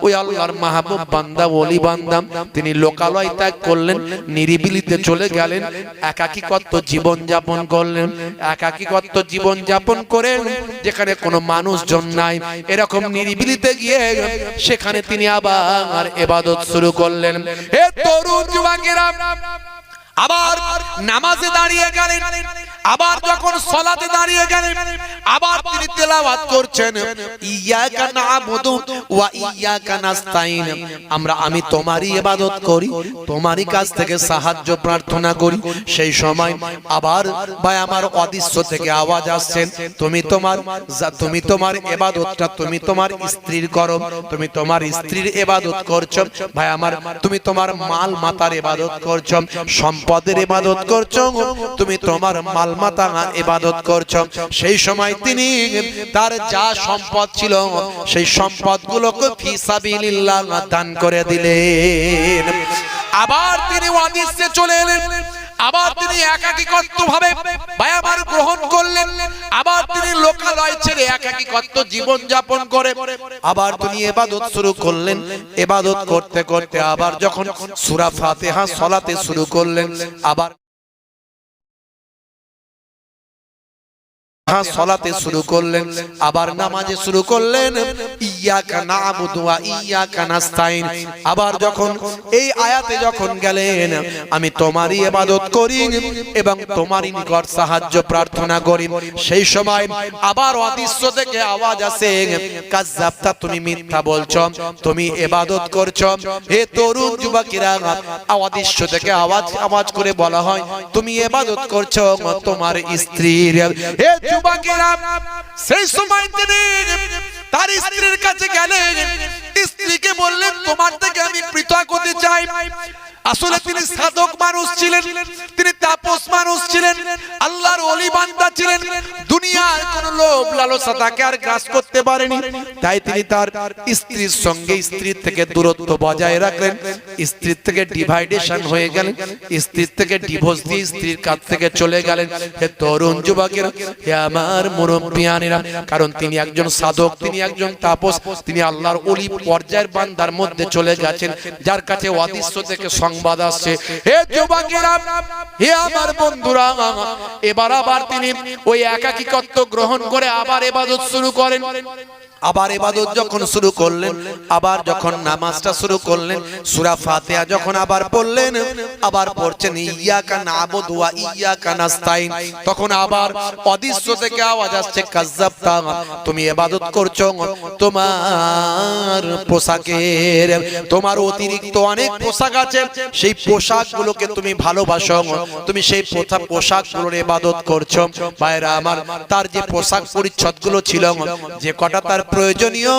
ওই আল্লাহর মাহবুব বান্দা, ওলি বান্দা, তিনি লোকালয় ত্যাগ করলেন, নিরিবিলিতে চলে গেলেন, একাকিত্ব জীবন যাপন করলেন, একাকিত্ব জীবন যাপন করে যেখানে কোনো মানুষজন নাই, এরকম নিরিবিলিতে গিয়ে সেখানে তিনি আবার ইবাদত শুরু করলেন। হে তরুণ যুবকেরা, আবার নামাজে দাঁড়িয়ে গেলেন, আবার যখন সালাতে দাঁড়িয়ে গেলেন, আবার তিনি তেলাওয়াত করছেন, ইয়াকা না'বুদু ওয়া ইয়াকা নাস্তাইন, আমি তোমারই ইবাদত করি, তোমারই কাছ থেকে সাহায্য প্রার্থনা করি। সেই সময় আবার ভাই আমার অদৃশ্য থেকে আওয়াজ আসছে, তুমি তোমার ইবাদতটা তুমি তোমার স্ত্রীর করো, তুমি তোমার স্ত্রীর ইবাদত করছো। ভাই আমার তুমি তোমার মাল মাতার ইবাদত করছো, সম্পদের ইবাদত করছো, তুমি তোমার মাল মাতা ইবাদত করছো। সেই সময় তিনি তার যা সম্পদ ছিল সেই সম্পদগুলোকে ফি সাবিলিল্লাহ দান করে দিলেন। আবার তিনি ওয়াদিসে চলে এলেন, আবার তিনি একাকিত্ব ভাবে ভাই আমার গ্রহণ করলেন, আবার তিনি লোকালয় ছেড়ে একাকিত্ব জীবন যাপন করে আবার তিনি ইবাদত শুরু করলেন। ইবাদত করতে করতে আবার যখন সূরা ফাতিহা সালাতে শুরু করলেন, আবার সালাতে শুরু করলেন, আবার নামাজে শুরু করলেন, ইয়াকা না'বুদু ওয়া ইয়াকা নাস্তাইন। আবার যখন এই আয়াতে যখন গেলেন, আমি তোমারই ইবাদত করি এবং তোমারই নিকট সাহায্য প্রার্থনা করি, সেই সময় আবার অদৃশ্য থেকে আওয়াজ আসে, কাজ্জাবতা, তুমি মিথ্যা বলছো, তুমি ইবাদত করছো। হে তরুণ যুবকেরা, অদৃশ্য থেকে আওয়াজ করে বলা হয়, তুমি ইবাদত করছো তোমার স্ত্রীর। হে যুবকেরা, সেই সময় তিনি তার স্ত্রীর কাছে গেলেন, স্ত্রীকে বললেন, তোমার থেকে আমি পৃথক হতে চাই। আসলে তিনি সাধক মানুষ ছিলেন, তিনি তাপস মানুষ ছিলেন, আল্লাহর ওলি বান্দা ছিলেন, দুনিয়ার কোন লোভ লালসা তাকে আর গ্রাস করতে পারেনি। তাই তিনি তার স্ত্রীর সঙ্গে স্ত্রীর থেকে দূরত্ব বজায় রাখলেন, স্ত্রীর থেকে ডিভাইডেশন হয়ে গেলেন, স্ত্রীর থেকে ডিভোর্স দিয়ে স্ত্রীর কাছ থেকে চলে গেলেন। হে তরুণ যুবকেরা, হে আমার মুরব্বিয়ানেরা, কারণ তিনি একজন সাধক, তিনি একজন তাপস, তিনি আল্লাহর ওলি পর্যায়ের বান্দার মধ্যে চলে গেছেন, যার কাছে অদৃশ্য থেকে সংবাদ আসছে। হে যুবকেরা, হে আমার বন্ধুরা, এবার আবার তিনি ওই একাকিত্ব গ্রহণ করে আবার ইবাদত শুরু করেন। আবার ইবাদত যখন শুরু করলেন, আবার যখন নামাজটা শুরু করলেন, সূরা ফাতিহা যখন আবার পড়লেন, আবার পড়ছেন ইয়াকা না'বুদু ওয়া ইয়াকা নাস্তাইন, তখন আবার অদৃশ্য থেকে আওয়াজ আসছে, কাজ্জাবতা, তুমি ইবাদত করছো তোমার পোশাকের, তোমার অতিরিক্ত অনেক পোশাক আছে, সেই পোশাকগুলোকে তুমি ভালোবাসো, তুমি সেই পোশাকগুলোর ইবাদত করছো। ভাইরা আমার, তার যে পোশাক পরিচ্ছদগুলো ছিল, যে কটা তার প্রয়োজনীয়,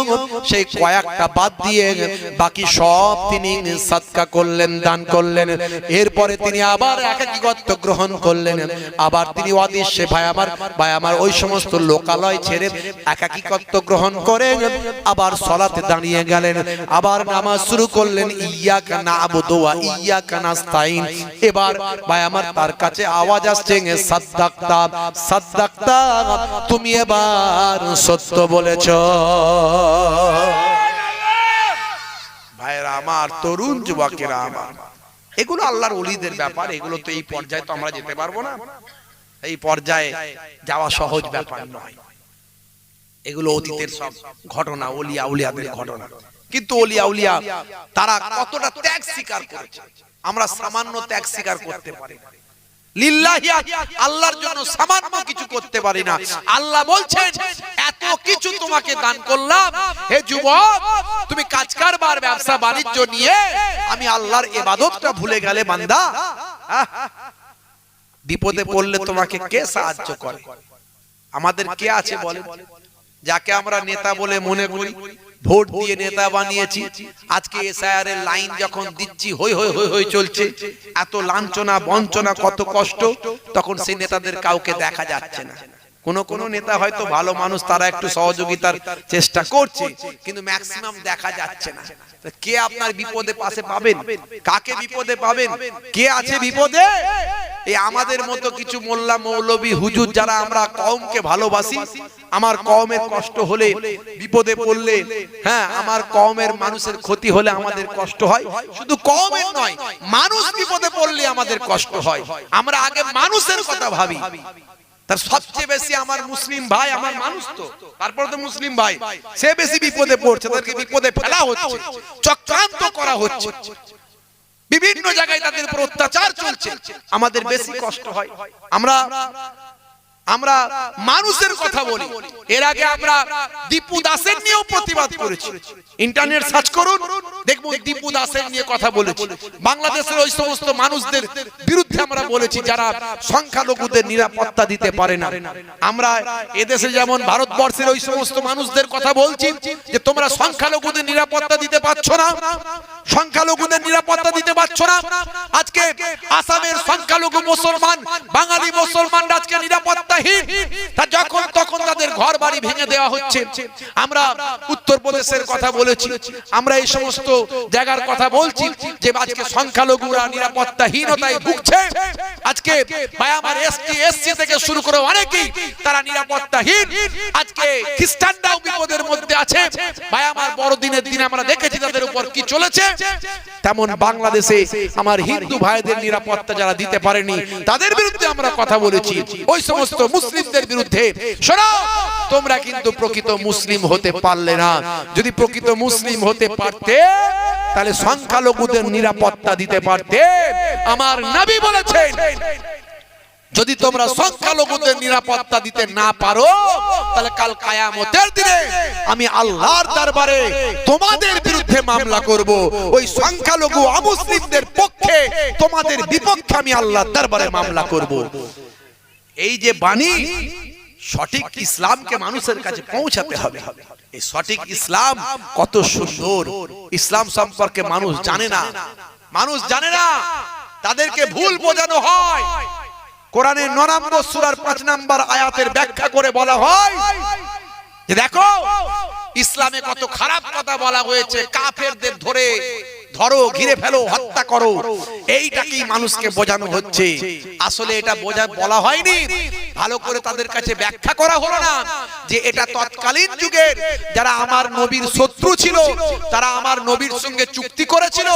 সেই কয়েকটা বাদ দিয়ে বাকি সব তিনি সাদকা করলেন, দান করলেন। এরপরে তিনি আবার একাকিত্ব গ্রহণ করলেন, আবার তিনি অদৃশ্যে ভাই আমার ওই সমস্ত লোকালয় ছেড়ে একাকিত্ব গ্রহণ করে আবার সালাতে দাঁড়িয়ে গেলেন, আবার নামাজ শুরু করলেন, ইয়াকা না'বুদু ওয়া ইয়াকা নাস্তাইন। এবার ভাই আমার তার কাছে আওয়াজ আসছে, সাদ্দাকতা, সাদ্দাকতা, তুমি এবার সত্য বলেছো। ভাইরা আমার, তরুণ যুবকেরা আমার, এগুলো আল্লাহর ওলিদের ব্যাপার, এগুলো তো এই পর্যায়ে তো আমরা যেতে পারবো না, এই পর্যায়ে যাওয়া সহজ ব্যাপার নয়। এগুলো অতীতের সব ঘটনা, ওলিয়া উলিয়াদের ঘটনা। কিন্তু ওলিয়া উলিয়া তারা কতটা ত্যাগ স্বীকার করেছে, আমরা সামান্য ত্যাগ স্বীকার করতে পারি না। লিল্লাহি, আল্লাহর জন্য সামান্য কিছু করতে পারি না। আল্লাহ বলছেন, এত কিছু তোমাকে দান করলাম, হে যুবক, তুমি কাজ কারবার ব্যবসা বাণিজ্য নিয়ে আমি আল্লাহর ইবাদতটা ভুলে গেলে বান্দা, বিপদে পড়লে তোমাকে কে সাহায্য করে? আমাদের কে আছে বলে? যাকে আমরা নেতা বলে মনে করি, ভোট দিয়ে নেতা বানিয়েছি, আজকে এসআইআর এর লাইন যখন দিচ্ছি, হই হই হই হই চলছে, এত লাঞ্ছনা বঞ্চনা, কত কষ্ট, তখন সেই নেতাদের কাউকে দেখা যাচ্ছে না। কোন নেতা হয়তো ভালো মানুষ, তারা একটু সহযোগিতার চেষ্টা করছে, কিন্তু ম্যাক্সিমাম দেখা যাচ্ছে না। কে আপনার বিপদে পাশে পাবেন? কাকে বিপদে পাবেন? কে আছে বিপদে? এই আমাদের মতো কিছু মোল্লা মৌলবী হুজুর, যারা আমরা কওমকে ভালোবাসি, আমার কওমের কষ্ট হলে, বিপদে পড়লে, হ্যাঁ, আমার কওমের মানুষের ক্ষতি হলে আমাদের কষ্ট হয়। শুধু কওমের নয়, মানুষ বিপদে পড়লে আমাদের কষ্ট হয়। আমরা আগে মানুষের কথা ভাবি। তার সবচেয়ে বেশি আমার মুসলিম ভাই, আমার মানুষ তো, তারপরে তো মুসলিম ভাই, সে বেশি বিপদে পড়ছে, তাদেরকে বিপদে ফেলা হচ্ছে, চক্রান্ত করা হচ্ছে। বিভিন্ন জায়গায় তাদের উপর অত্যাচার চলছে। আমাদের বেশি কষ্ট হয়, আমরা মানুষের কথা বলি। এর আগে আমরা দীপু দাসের নিয়েও প্রতিবাদ করেছি। ইন্টারনেট সার্চ করুন, দেখুন দীপু দাসের নিয়ে কথা বলেছি। বাংলাদেশের ওই সমস্ত মানুষদের বিরুদ্ধে আমরা বলেছি যারা সংখ্যালঘুদের নিরাপত্তা দিতে পারে না। আমরা এদেশে যেমন ভারতবর্ষের ওই সমস্ত মানুষদের কথা বলছি যে তোমরা সংখ্যালঘুদের নিরাপত্তা দিতে পারছো না, সংখ্যালঘুদের নিরাপত্তা দিতে পারছো না। আজকে আসামের সংখ্যালঘু মুসলমান, বাঙালি মুসলমানরা আজকে নিরাপত্তাহীন। তা যখন তখন তাদের ঘর বাড়ি ভেঙে দেওয়া হচ্ছে। আমরা উত্তরপ্রদেশের কথা বলেছি, আমরা এই সমস্ত জায়গার কথা বলছি যে আজকে সংখ্যালঘুরা নিরাপত্তাহীনতায় ভুগছে। আজকে ভাই আমার এসটি এসসি থেকে শুরু করে অনেকেই তারা নিরাপত্তাহীন। আজকে খ্রিস্টানরাও বিপদের মধ্যে আছে। ভাই আমার বড়দিনের দিনে আমরা দেখেছি তাদের উপর কি চলেছে। তেমন বাংলাদেশে আমার হিন্দু ভাইদের নিরাপত্তা যারা দিতে পারেনি তাদের বিরুদ্ধে আমরা কথা বলেছি। ওই সমস্ত মুসলিমদের বিরুদ্ধে শোনো, তোমরা কিন্তু প্রকৃত মুসলিম হতে পারলে না। যদি প্রকৃত মুসলিম হতে পারতে তাহলে সংখ্যালঘুদের নিরাপত্তা দিতে পারতে। আমার নবী বলেছেন যদি তোমরা সংখ্যালঘুদের নিরাপত্তা দিতে না পারো তাহলে কাল কিয়ামতের দিনে আমি আল্লাহর দরবারে তোমাদের বিরুদ্ধে মামলা করব। ওই সংখ্যালঘু অমুসলিমদের পক্ষে তোমাদের বিপক্ষে আমি আল্লাহর দরবারে মামলা করব। এই যে বাণী, সঠিক ইসলামকে মানুষের কাছে পৌঁছাতে হবে। এই সঠিক ইসলাম কত সুন্দর, ইসলাম সম্পর্কে মানুষ জানে না, মানুষ জানে না, তাদেরকে ভুল বোঝানো হয়। কোরআনের 9 নম্বর সূরার 5 নম্বর আয়াতের ব্যাখ্যা করে বলা হয় যে দেখো ইসলামে কত খারাপ কথা বলা হয়েছে, কাফেরদের ধরো, ঘিরে ফেলো, হত্যা করো। এইটাকেই মানুষকে বোঝানো হচ্ছে। আসলে এটা বলা হয়নি, ভালো করে তাদের কাছে ব্যাখ্যা করা হলো না যে এটা তৎকালীন যুগের যারা আমার নবীর শত্রু ছিল, তারা আমার নবীর সঙ্গে চুক্তি করেছিল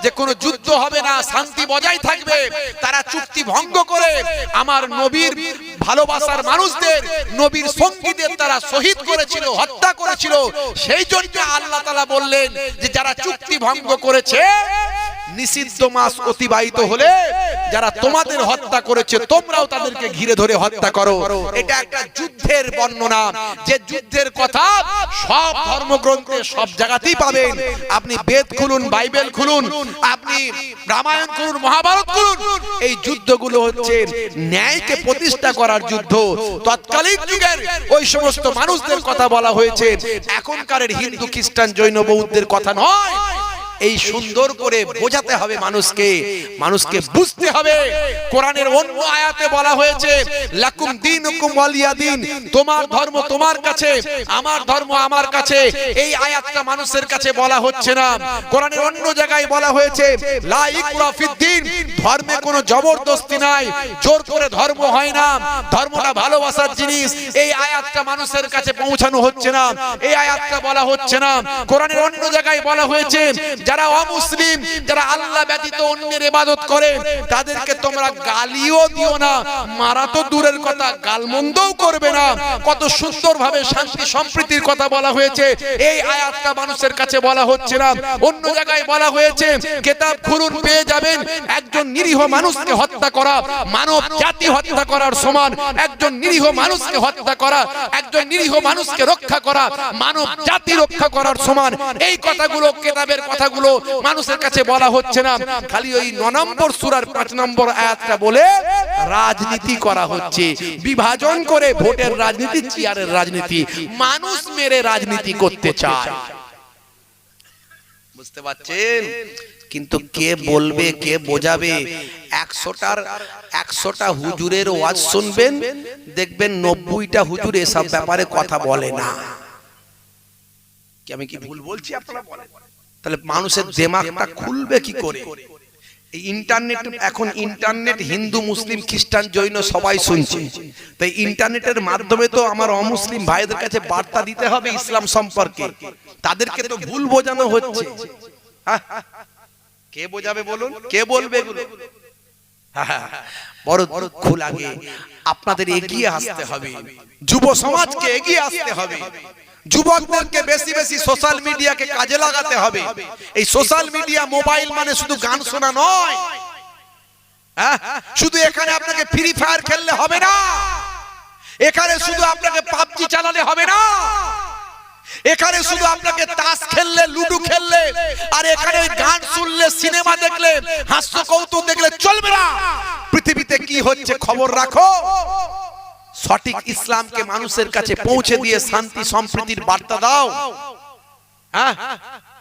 যে কোনো যুদ্ধ হবে না, শান্তি বজায় থাকবে। তারা চুক্তি ভঙ্গ করে আমার নবীর ভালোবাসার মানুষদের, নবীর সঙ্গীদের তারা শহীদ করেছিল, হত্যা করেছিল। সেই জন্য আল্লাহ তাআলা বললেন যে যারা চুক্তি ভঙ্গ করেছে, নিষিদ্ধ মাস অতিবাহিত হলে যারা তোমাদের হত্যা করেছে তোমরাও তাদেরকে ঘিরে ধরে হত্যা করো। এটা একটা যুদ্ধের বর্ণনা, যে যুদ্ধের কথা সব ধর্মগ্রন্থে সব জায়গাতেই পাবেন। আপনি বেদ খুলুন, বাইবেল খুলুন, আপনি রামায়ণ খুলুন, মহাভারত খুলুন, এই যুদ্ধগুলো হচ্ছে ন্যায়কে প্রতিষ্ঠা করার যুদ্ধ। তৎকালীন যুগের ওই সমস্ত মানুষদের কথা বলা হয়েছে, এখনকার হিন্দু, খ্রিস্টান, জৈন, বৌদ্ধের কথা নয়। এই সুন্দর করে বোঝাতে হবে মানুষকে বুঝতে হবে। কোরআনের অন্য আয়াতে বলা হয়েছে লাকুম দীনুকুম ওয়ালিয়া দীন, তোমার ধর্ম তোমার কাছে, আমার ধর্ম আমার কাছে। এই আয়াতটা মানুষের কাছে বলা হচ্ছে না। কোরআনের অন্য জায়গায় বলা হয়েছে লা ইকরাহা ফিদ্দীন, ধর্মে কোনো জবরদস্তি নাই, জোর করে ধর্ম হয় না, ধর্মটা ভালোবাসার জিনিস। এই আয়াতটা মানুষের কাছে পৌঁছানো হচ্ছে না, এই আয়াতটা বলা হচ্ছে না। কোরআনের অন্য জায়গায় বলা হয়েছে যারা অমুসলিম, যারা আল্লাহ ব্যতীত অন্যের ইবাদত করে তাদেরকে তোমরা গালিও দিও না, মারা তো দূরের কথা, গালমন্দও করবে না। কত সুন্দরভাবে শান্তি সম্প্রীতির কথা বলা হয়েছে, এই আয়াতটা মানুষের কাছে বলা হচ্ছে না। অন্য জায়গায় বলা হয়েছে কিতাব খুলুন, পেয়ে যাবেন একজন নিরীহ মানুষকে হত্যা করা মানব জাতি হত্যা করার সমান। একজন নিরীহ মানুষকে হত্যা করা, একজন নিরীহ মানুষকে রক্ষা করা মানব জাতি রক্ষা করার সমান। এই কথাগুলো, কিতাবের কথাগুলো মানুষের কাছে বলা হচ্ছে না। খালি ওই 9 নম্বর সূরার 5 নম্বর আয়াতটা বলে রাজনীতি করা হচ্ছে, বিভাজন করে ভোটের রাজনীতি, চেয়ারের রাজনীতি, মানুষ মেরে রাজনীতি করতে চায়। বুঝতে পারছেন? কিন্তু কে বলবে, কে বোঝাবে? 100টা হুজুরের ওয়াজ শুনবেন, দেখবেন 90টা হুজুর এসব ব্যাপারে কথা বলে না। আমি কি ভুল বলছি আপনারা বলেন? তাহলে মানুষের দিমাগটা খুলবে কি করে? এই ইন্টারনেট, এখন ইন্টারনেট হিন্দু, মুসলিম, খ্রিস্টান, জৈন সবাই শুনছে। তাই ইন্টারনেটের মাধ্যমে তো আমার অমুসলিম ভাইদের কাছে বার্তা দিতে হবে ইসলাম সম্পর্কে। তাদেরকে তো ভুল বোঝানো হচ্ছে। কে বোঝাবে বলুন? কে বলবে এগুলো? বড় দুঃখ লাগে। আপনাদের এগিয়ে আসতে হবে, যুব সমাজকে এগিয়ে আসতে হবে। যুবকদেরকে বেশি বেশি সোশ্যাল মিডিয়াকে কাজে লাগাতে হবে। এই সোশ্যাল মিডিয়া মোবাইল মানে শুধু গান শোনা নয়, শুধু এখানে আপনাকে ফ্রি ফায়ার খেললে হবে না, এখানে শুধু আপনাকে পাবজি চালালে হবে না, এখানে শুধু আপনাকে তাস খেললে লুডো খেললে আর এখানে গান শুনলে সিনেমা দেখলে হাস্য কৌতুক দেখলে চলবে না। পৃথিবীতে কি হচ্ছে খবর রাখো, সঠিক ইসলামকে মানুষের কাছে পৌঁছে দিয়ে শান্তি সম্প্রীতির বার্তা দাও।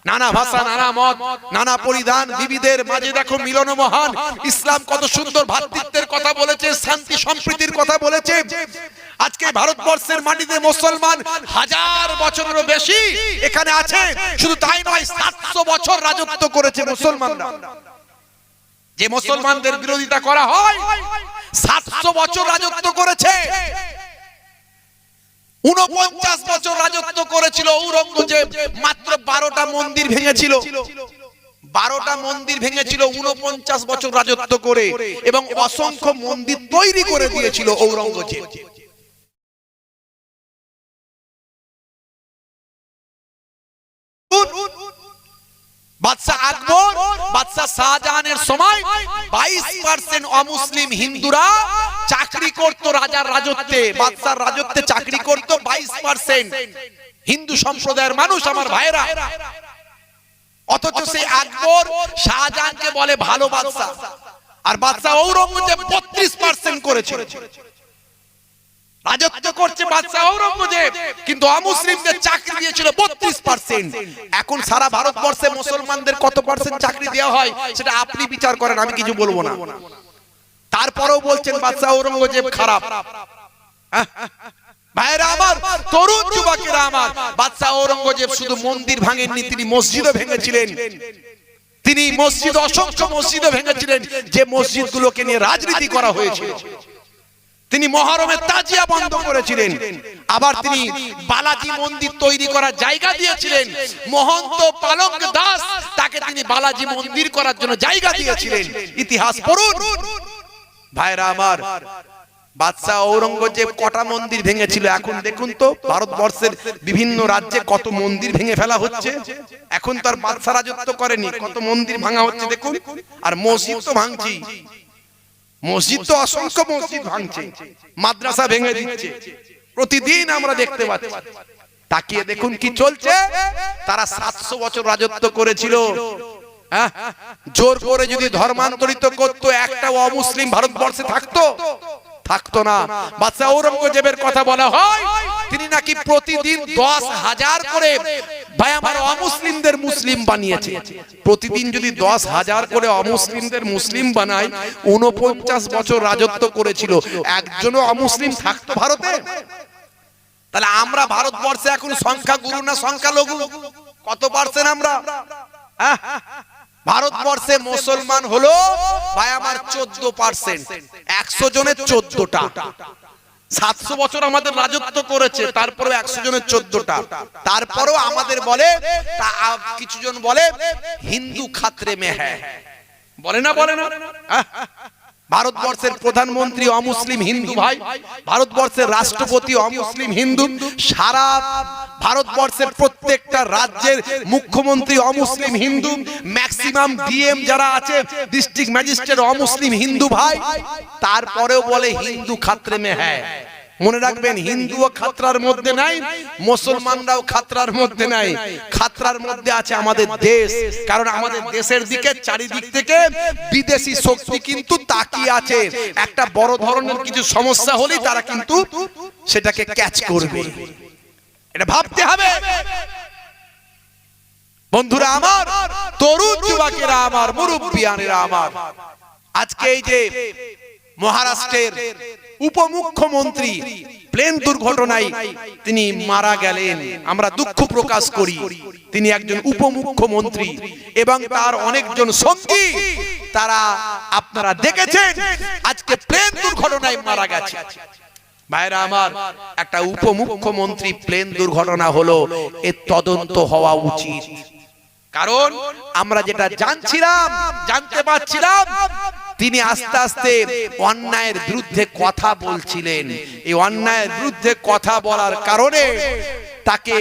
নানা ভাষা, নানা মত, নানা পরিধান, বিবিধের মাঝে দেখো মিলন মহান। ইসলাম কত সুন্দর ভ্রাতৃত্বের কথা বলেছে, শান্তি সম্প্রীতির কথা বলেছে। আজকে ভারতবর্ষের মাটিতে মুসলমান 1000 বছরেরও বেশি এখানে আছে। শুধু তাই নয়, 700 বছর রাজত্ব করেছে মুসলমানরা। যে মুসলমানদের বিরোধিতা করা হয় 700 বছর রাজত্ব করেছে। 49 বছর রাজত্ব করেছিল ঔরঙ্গজেব, মাত্র 12টা মন্দির ভেঙেছিল। 12টা মন্দির ভেঙেছিল 49 বছর রাজত্ব করে, এবং অসংখ্য মন্দির তৈরি করে দিয়েছিল ঔরঙ্গজেব। বাদশা আকবর, বাদশা শাহজাহানের সময় 22% অমুসলিম হিন্দুরা চাকরি করত রাজার রাজত্বে, বাদশার রাজত্বে চাকরি করত 22% হিন্দু সম্প্রদায়ের মানুষ, আমার ভাইরা। অথচ সেই আকবর শাহজাহানকে বলে ভালো বাদশা, আর বাদশা ঔরঙ্গজেব 32% করেছিল রাজত্ব করছে বাদশা ঔরঙ্গজেব, কিন্তু অমুসলিমদের চাকরি দিয়েছিল 32%। এখন সারা ভারতবর্ষে মুসলমানদের কত পার্সেন্ট চাকরি দেওয়া হয় সেটা আপনি বিচার করেন, আমি কিছু বলবো না। তারপরেও বলছেন বাদশা ঔরঙ্গজেব খারাপ। ভাইরা আমার, তরুণ যুবকেরা আমার, বাদশা ঔরঙ্গজেব শুধু মন্দির ভাঙেননি, তিনি মসজিদও ভেঙেছিলেন। তিনি মসজিদ, অসংখ্য মসজিদও ভেঙেছিলেন, যে মসজিদগুলোকে নিয়ে রাজনীতি করা হয়েছিল। তিনি মহরমের তাজিয়া বন্ধ করেছিলেন। আবার তিনি বালাজি মন্দির তৈরি করার জায়গা দিয়েছিলেন। মহন্ত পালঙ্ক দাস তাকে তিনি বালাজি মন্দির করার জন্য জায়গা দিয়েছিলেন। ইতিহাস পড়ুন ভাইরা আমার। বাদশা ঔরঙ্গজেব কটা মন্দির ভেঙেছিল এখন দেখুন তো, ভারতবর্ষের বিভিন্ন রাজ্যে কত মন্দির ভেঙে ফেলা হচ্ছে। এখন তার বাদশা রাজত্ব করেনি, কত মন্দির ভাঙা হচ্ছে দেখুন। আর মসজিদ তো ভাঙছি, মসজিদ তো অসংখ্য মসজিদ ভাঙছে, মাদ্রাসা ভেঙে দিচ্ছে, প্রতিদিন আমরা দেখতে পাচ্ছি। তাকিয়ে দেখুন কি চলছে। তারা 700 বছর রাজত্ব করেছিল। জোর করে যদি ধর্মান্তরিত করতো, একটা অমুসলিম ভারতবর্ষে থাকতো না। বাদশা ঔরঙ্গজেবের কথা বলা হয়, তিনি নাকি প্রতিদিন 10,000 করে ভাই আমার অমুসলিমদের মুসলিম বানিয়েছে। প্রতিদিন যদি 10,000 করে অমুসলিমদের মুসলিম বানায়, 49 বছর রাজত্ব করেছিল, একজনও অমুসলিম থাকতো ভারতে? তাহলে আমরা ভারতবর্ষে এখন সংখ্যা গুরু না সংখ্যালঘু? কত পার্সেন্ট আমরা? ভারতবর্ষে মুসলমান হলো ভাই আমার 14%, 100 জনের 14টা। 700 বছর আমাদের রাজত্ব করেছে, তারপরেও 100 জনের 14টা। তারপরেও আমাদের বলে, কিছু জন বলে হিন্দু খাতরে মে হ্যায়, বলে না? ভারতবর্ষের প্রধানমন্ত্রী অমুসলিম হিন্দু ভাই, ভারতবর্ষের রাষ্ট্রপতি অমুসলিম হিন্দু, সারা ভারতবর্ষের প্রত্যেকটা রাজ্যের মুখ্যমন্ত্রী অমুসলিম হিন্দু, ম্যাক্সিমাম ডিএম যারা আছে, ডিস্ট্রিক্ট ম্যাজিস্ট্রেট অমুসলিম হিন্দু ভাই। তারপরেও বলে হিন্দু খাতরে মে হ্যায়। মনে রাখবেন, হিন্দুও খাতরার মধ্যে নাই, মুসলমানরাও খাতরার মধ্যে নাই, খাতরার মধ্যে আছে আমাদের দেশ। কারণ আমাদের দেশের দিকে চারিদিক থেকে বিদেশি শক্তি কিন্তু তাকিয়ে আছে। একটা বড় ধরনের কিছু সমস্যা হলে তারা কিন্তু সেটাকে ক্যাচ করবে, এটা ভাবতে হবে। বন্ধুরা আমার, তরুণ যুবকেরা আমার, মুরব্বিয়ানেরা আমার, আজকে এই যে মহারাষ্ট্রের উপমুখ্যমন্ত্রী প্লেন দুর্ঘটনায় তিনি মারা গেলেন, আমরা দুঃখ প্রকাশ করি। তিনি একজন উপমুখ্যমন্ত্রী এবং তার অনেকজন সঙ্গী, তারা আপনারা দেখেছেন আজকে প্লেন দুর্ঘটনায় মারা গেছে। ভাইরা আমার, একটা উপমুখ্যমন্ত্রী প্লেন দুর্ঘটনা হলো, এর তদন্ত হওয়া উচিত। কারণ আমরা যেটা জানতে পারছিলাম তিনি আস্তে আস্তে অন্যায়ের বিরুদ্ধে কথা বলছিলেন। এই অন্যায়ের বিরুদ্ধে কথা বলার কারণে তাকে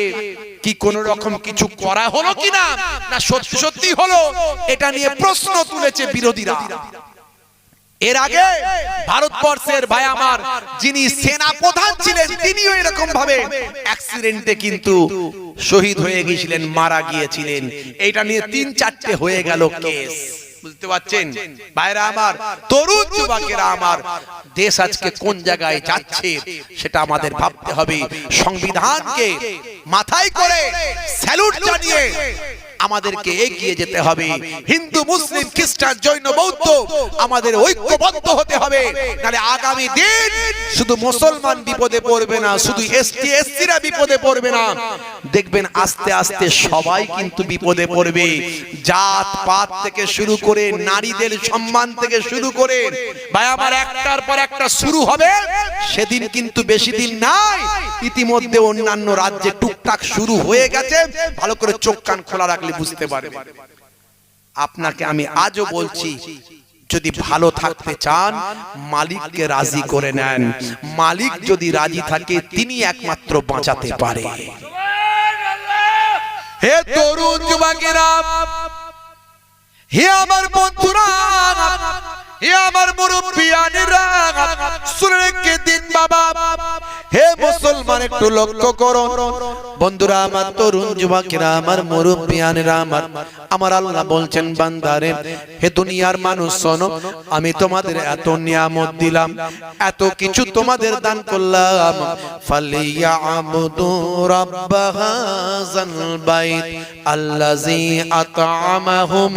কি কোন রকম কিছু করা হলো কিনা, না সত্যি সত্যি হলো, এটা নিয়ে প্রশ্ন তুলেছে বিরোধীরা। এর আগে ভারতবর্ষের ভাই আমার যিনি সেনা প্রধান ছিলেন তিনিও এরকম ভাবে অ্যাক্সিডেন্টে কিন্তু শহীদ হয়ে গিয়েছিলেন, মারা গিয়েছিলেন। এটা নিয়ে 3-4টে হয়ে গেল কেস। বুঝতে পারছেন ভাইরা আমার, তরুণ যুবকেরা আমার, দেশ আজকে কোন জায়গায় যাচ্ছে সেটা আমাদের ভাবতে হবে। সংবিধানকে মাথায় করে স্যালুট জানিয়ে আমাদেরকে এগিয়ে যেতে হবে। হিন্দু, মুসলিম, খ্রিস্টান, জৈন, বৌদ্ধ আমাদের ঐক্যবদ্ধ হতে হবে। নাহলে আগামী দিন শুধু মুসলমান বিপদে পড়বে না, শুধু এসটি এসসিরা বিপদে পড়বে না, দেখবেন আস্তে আস্তে সবাই কিন্তু বিপদে পড়বে। জাত পাত থেকে শুরু করে নারীদের সম্মান থেকে শুরু করে ভাই আমার একটার পর একটা শুরু হবে। সেদিন কিন্তু বেশি দিন নাই, ইতিমধ্যে অন্যান্য রাজ্যে টুকটাক শুরু হয়ে গেছে। ভালো করে চোখ কান খোলা রাখলে বুঝতে পারবে। আপনাকে আমি আজও বলছি, যদি ভালো থাকতে চান মালিককে রাজি করে নেন। মালিক যদি রাজি থাকে তিনি একমাত্র বাঁচাতে পারে। হে তরুণ যুবকেরা, হে আমার বন্ধুরা, হে আমার মুরব্বিয়ানেরা, শুনে রেখে দিন বাবা। হে মুসলমান একটু লক্ষ্য করো বন্ধুরা, আমার তরুণ যুবকেরা, আমার মুরব্বিয়ানেরা, আমার আল্লাহ বলছেন বান্দারে, হে দুনিয়ার মানুষ শোনো, আমি তোমাদের এত নিয়ামত দিলাম, এত কিছু তোমাদের দান করলাম। ফালিয়াবুদু রাব্ব হাযাল বাইত আল্লাযী আত'আমাহুম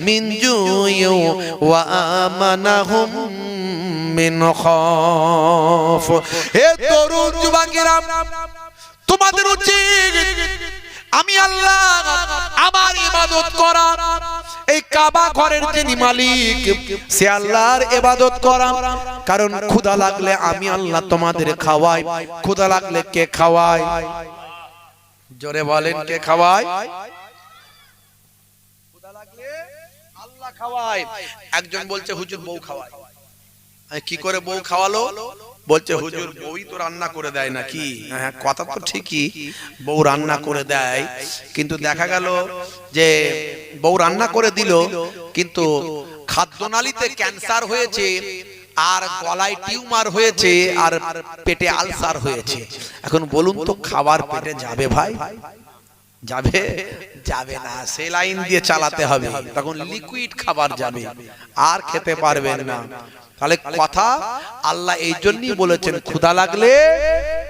মিন জু'ইন ওয়া আমানাহুম মিন খাউফ। হে তরুণ যুবকেরা, তোমাদের উচিত আমি আল্লাহ আমার ইবাদত করা, এই কাবা ঘরের যিনি মালিক সে আল্লাহর ইবাদত করা। কারণ ক্ষুধা লাগলে আমি আল্লাহ তোমাদের খাওয়াই। ক্ষুধা লাগলে কে খাওয়ায়? জোরে বলেন, কে খাওয়ায়? ক্ষুধা লাগলে আল্লাহ খাওয়ায়। একজন বলছে হুজুর বউ খাওয়ায়। কি করে বউ খাওয়ালো? বলছে হুজুর বউই তো রান্না করে দেয় নাকি। হ্যাঁ, কথা তো ঠিকই, বউ রান্না করে দেয়, কিন্তু দেখা গেল যে বউ রান্না করে দিল কিন্তু খাদ্যনালীতে ক্যান্সার হয়েছে, আর গলায় টিউমার হয়েছে, আর পেটে আলসার হয়েছে। এখন বলুন তো খাবার পেটে যাবে ভাই? যাবে? যাবে না। সেলাইন দিয়ে চালাতে হবে, তখন লিকুইড খাবার যাবে, আর খেতে পারবেন না। তাহলে কথা আল্লাহ এই জন্যই বলেছেন ক্ষুধা লাগলে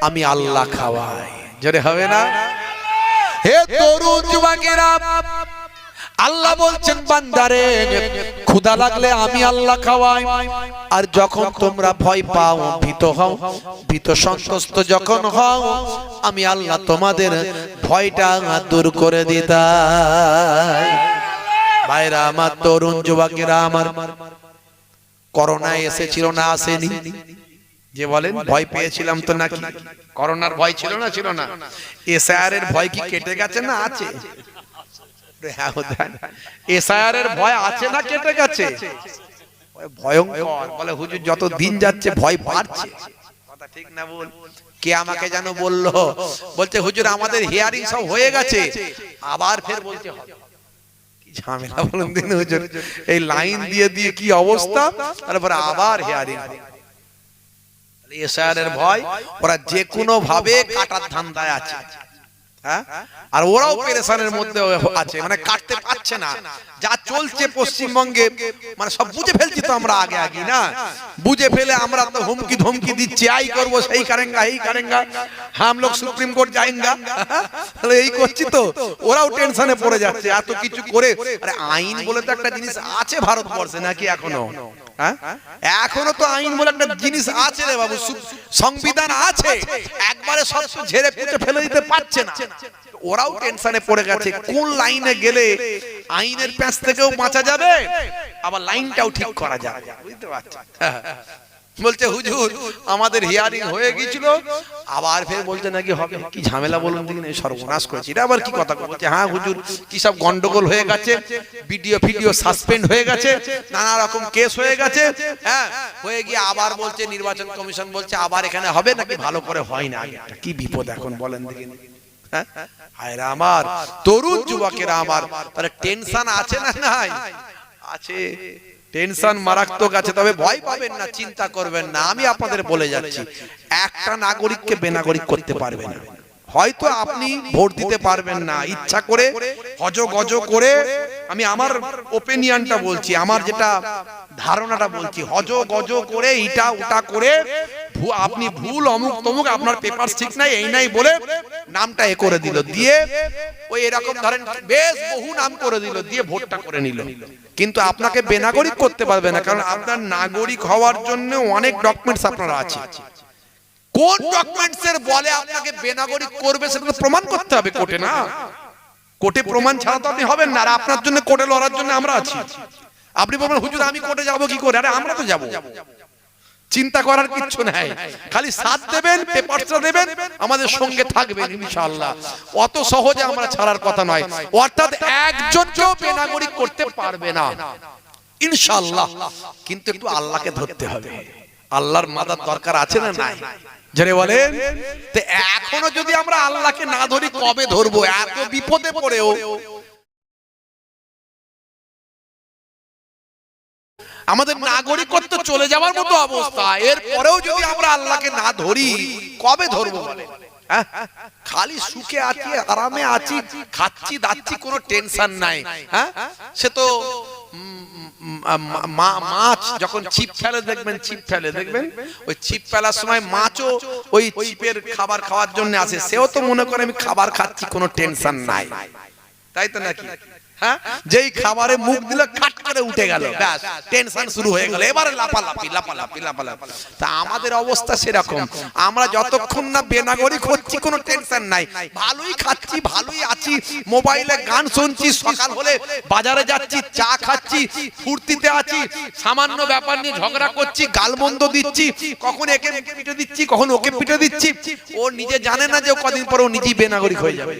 আমি আল্লাহ খাওয়াই। জোরে হবে না? হে তরুণ যুবকেরা, আল্লাহ বলছেন বান্দারে ক্ষুধা লাগলে আমি আল্লাহ খাওয়াই। আর যখন তোমরা ভয় পাও, ভীত হও, ভীত সন্ত্রস্ত যখন হও, আমি আল্লাহ তোমাদের ভয়টা দূর করে দিতাম। ভাইরা আমার, তরুণ যুবকেরা আমার, করোনা এসেছিল না আসেনি? যে বলেন ভয় পেয়েছিলাম তো নাকি? করোনার ভয় ছিল না? ছিল না? এসআইআর এর ভয় কি কেটে গেছে না আছে? এসআইআর এর ভয় আছে না কেটে গেছে? ভয়ঙ্কর। বলে হুজুর যত দিন যাচ্ছে ভয় বাড়ছে। কথা ঠিক না বল? কে আমাকে যেন বললো, বলছে হুজুর আমাদের হিয়ারিং সব হয়ে গেছে, আবার ফের বলতে হবে। ঝামেলা বলুন দিন হুজুর, এই লাইন দিয়ে দিয়ে কি অবস্থা, তারপরে আবার হিয়ারিং। এসআইআর এর ভয়, ওরা যে কোনো ভাবে কাটার ধান্দায় আছে। আর ওরাও পেরেশানের মধ্যে আছে, মানে কাটতে পারছে না। যা চলছে পশ্চিমবঙ্গে, মানে সব বুঝে ফেলছি তো আমরা আগে আগে না, বুঝে ফেলে আমরা তো হুমকি ধমকি দিচ্ছি, আই করবো, সেই করেঙ্গা, এই করেঙ্গা, হাম লোক সুপ্রিম কোর্ট যায়েঙ্গা, এই করছি তো। ওরাও টেনশনে পড়ে যাচ্ছে এত কিছু করে। আরে আইন বলে তো একটা জিনিস আছে ভারতবর্ষে নাকি এখনো? এখনো তো আইন বলে একটা জিনিস আছে রে বাবু, সংবিধান আছে, একবারে সব ঝেড়ে পুঁতে ফেলে দিতে পারছে না। ওরাও টেনশনে পড়ে গেছে কোন লাইনে গেলে আইনের প্যাঁচ থেকেও বাঁচা যাবে, আবার লাইনটাও ঠিক করা যাবে। বুঝতে পারছেন? বলছে হুজুর আমাদের হিয়ারিং হয়ে গিয়েছিল, আবার ফের বলছে নাকি হবে। কি ঝামেলা বলুন দিন, সর্বনাশ করেছি। এটা আবার কি কথা বলছে? হ্যাঁ হুজুর কি সব গন্ডগোল হয়ে গেছে, ভিডিও সাসপেন্ড হয়ে গেছে, নানা রকম কেস হয়ে গেছে। হ্যাঁ হয়ে গিয়ে আবার বলছে নির্বাচন কমিশন বলছে আবার এখানে হবে নাকি, ভালো করে হয় না। কি বিপদ এখন বলেন দেখি। হায়রা আমার তরুণ যুবকেরা আমার, তাহলে টেনশন আছে না? নাই আছে, টেনশন মারাত্মক আছে। তবে ভয় পাবেন না, চিন্তা করবেন না। আমি আপনাদের বলে যাচ্ছি, একটা নাগরিককে বেনাগরিক করতে পারবে না। হয়তো আপনি ভোট দিতে পারবেন না, ইচ্ছা করে হজ গজ করে, আমি আমার ওপিনিয়নটা বলছি, আমার যেটা ধারণাটা বলছি, হজ গজ করে ইটা ওটা করে আপনি ভুল অমুক তমুক, আপনার পেপার ঠিক নাই এই নাই বলে নামটা এ করে দিল, দিয়ে ওই এরকম ধরেন বেশ বহু নাম করে দিল, দিয়ে ভোটটা করে নিল। কিন্তু আপনাকে বেনাগরিক করতে পারবে না, কারণ আপনার নাগরিক হওয়ার জন্য অনেক ডকুমেন্টস আপনার আছে। কোন ডকুমেন্টস এর বলে আপনাকে বেনাগরিক করবে সেটা প্রমাণ করতে হবে কোর্টে, না? কোর্টে প্রমাণ ছাড়া তো আপনি হবেন না। আর আপনার জন্য কোর্টে লড়ার জন্য আমরা আছি। আপনি বলবেন হুজুর আমি কোর্টে যাব কি করে? আরে আমরা তো যাব, চিন্তা করার কিচ্ছু নাই। খালি সাথ দেবেন, পেপারটা দেবেন, আমাদের সঙ্গে থাকবেন ইনশাআল্লাহ। অত সহজে আমরা ছাড়ার কথা নয়। অর্থাৎ একজনকেও বেনাগরিক করতে পারবে না ইনশাআল্লাহ। কিন্তু একটু আল্লাহকে ধরতে হবে। আল্লাহর মাদার দরকার আছে না নাই? যারে বলেন তো এখনো যদি আমরা আল্লাহকে না ধরি কবে ধরবো? এত বিপদে পড়েও আমাদের নাগরিকত্ব চলে যাওয়ার মতো অবস্থা, এরপরেও যদি আমরা আল্লাহকে না ধরি কবে ধরবো বলে? খালি সুখে আছি, আরামে আছি, খাচ্ছি দাচ্ছি, কোনো টেনশন নাই। হ্যাঁ সে তো মাছ যখন ছিপ ফেলে দেখবেন, ওই ছিপ ফেলার সময় মাছও ওই ছিপের খাবার খাওয়ার জন্য আসে, সেও তো মনে করে আমি খাবার খাচ্ছি, কোনো টেনশন নাই, তাই তো নাকি? হ্যাঁ যেই খাবারে মুখ দিলে খাট করে উঠে গেল, ব্যাস টেনশন শুরু হয়ে গেল, এবারে লাপালাপি। তা আমাদের অবস্থা সেরকম। আমরা যতক্ষণ না বেনাগরিক হচ্ছি কোনো টেনশন নাই, ভালোই খাচ্ছি, ভালোই আছি, মোবাইলে গান শুনছি, সকাল হলে বাজারে যাচ্ছি, চা খাচ্ছি, ফুর্তিতে আছি, সামান্য ব্যাপার নিয়ে ঝগড়া করছি, গালমন্দ দিচ্ছি, কখন একে পিটে দিচ্ছি, কখন ওকে পিটে দিচ্ছি। ও নিজে জানে না যে কদিন পর ও নিজেই বেনাগরিক হয়ে যাবে।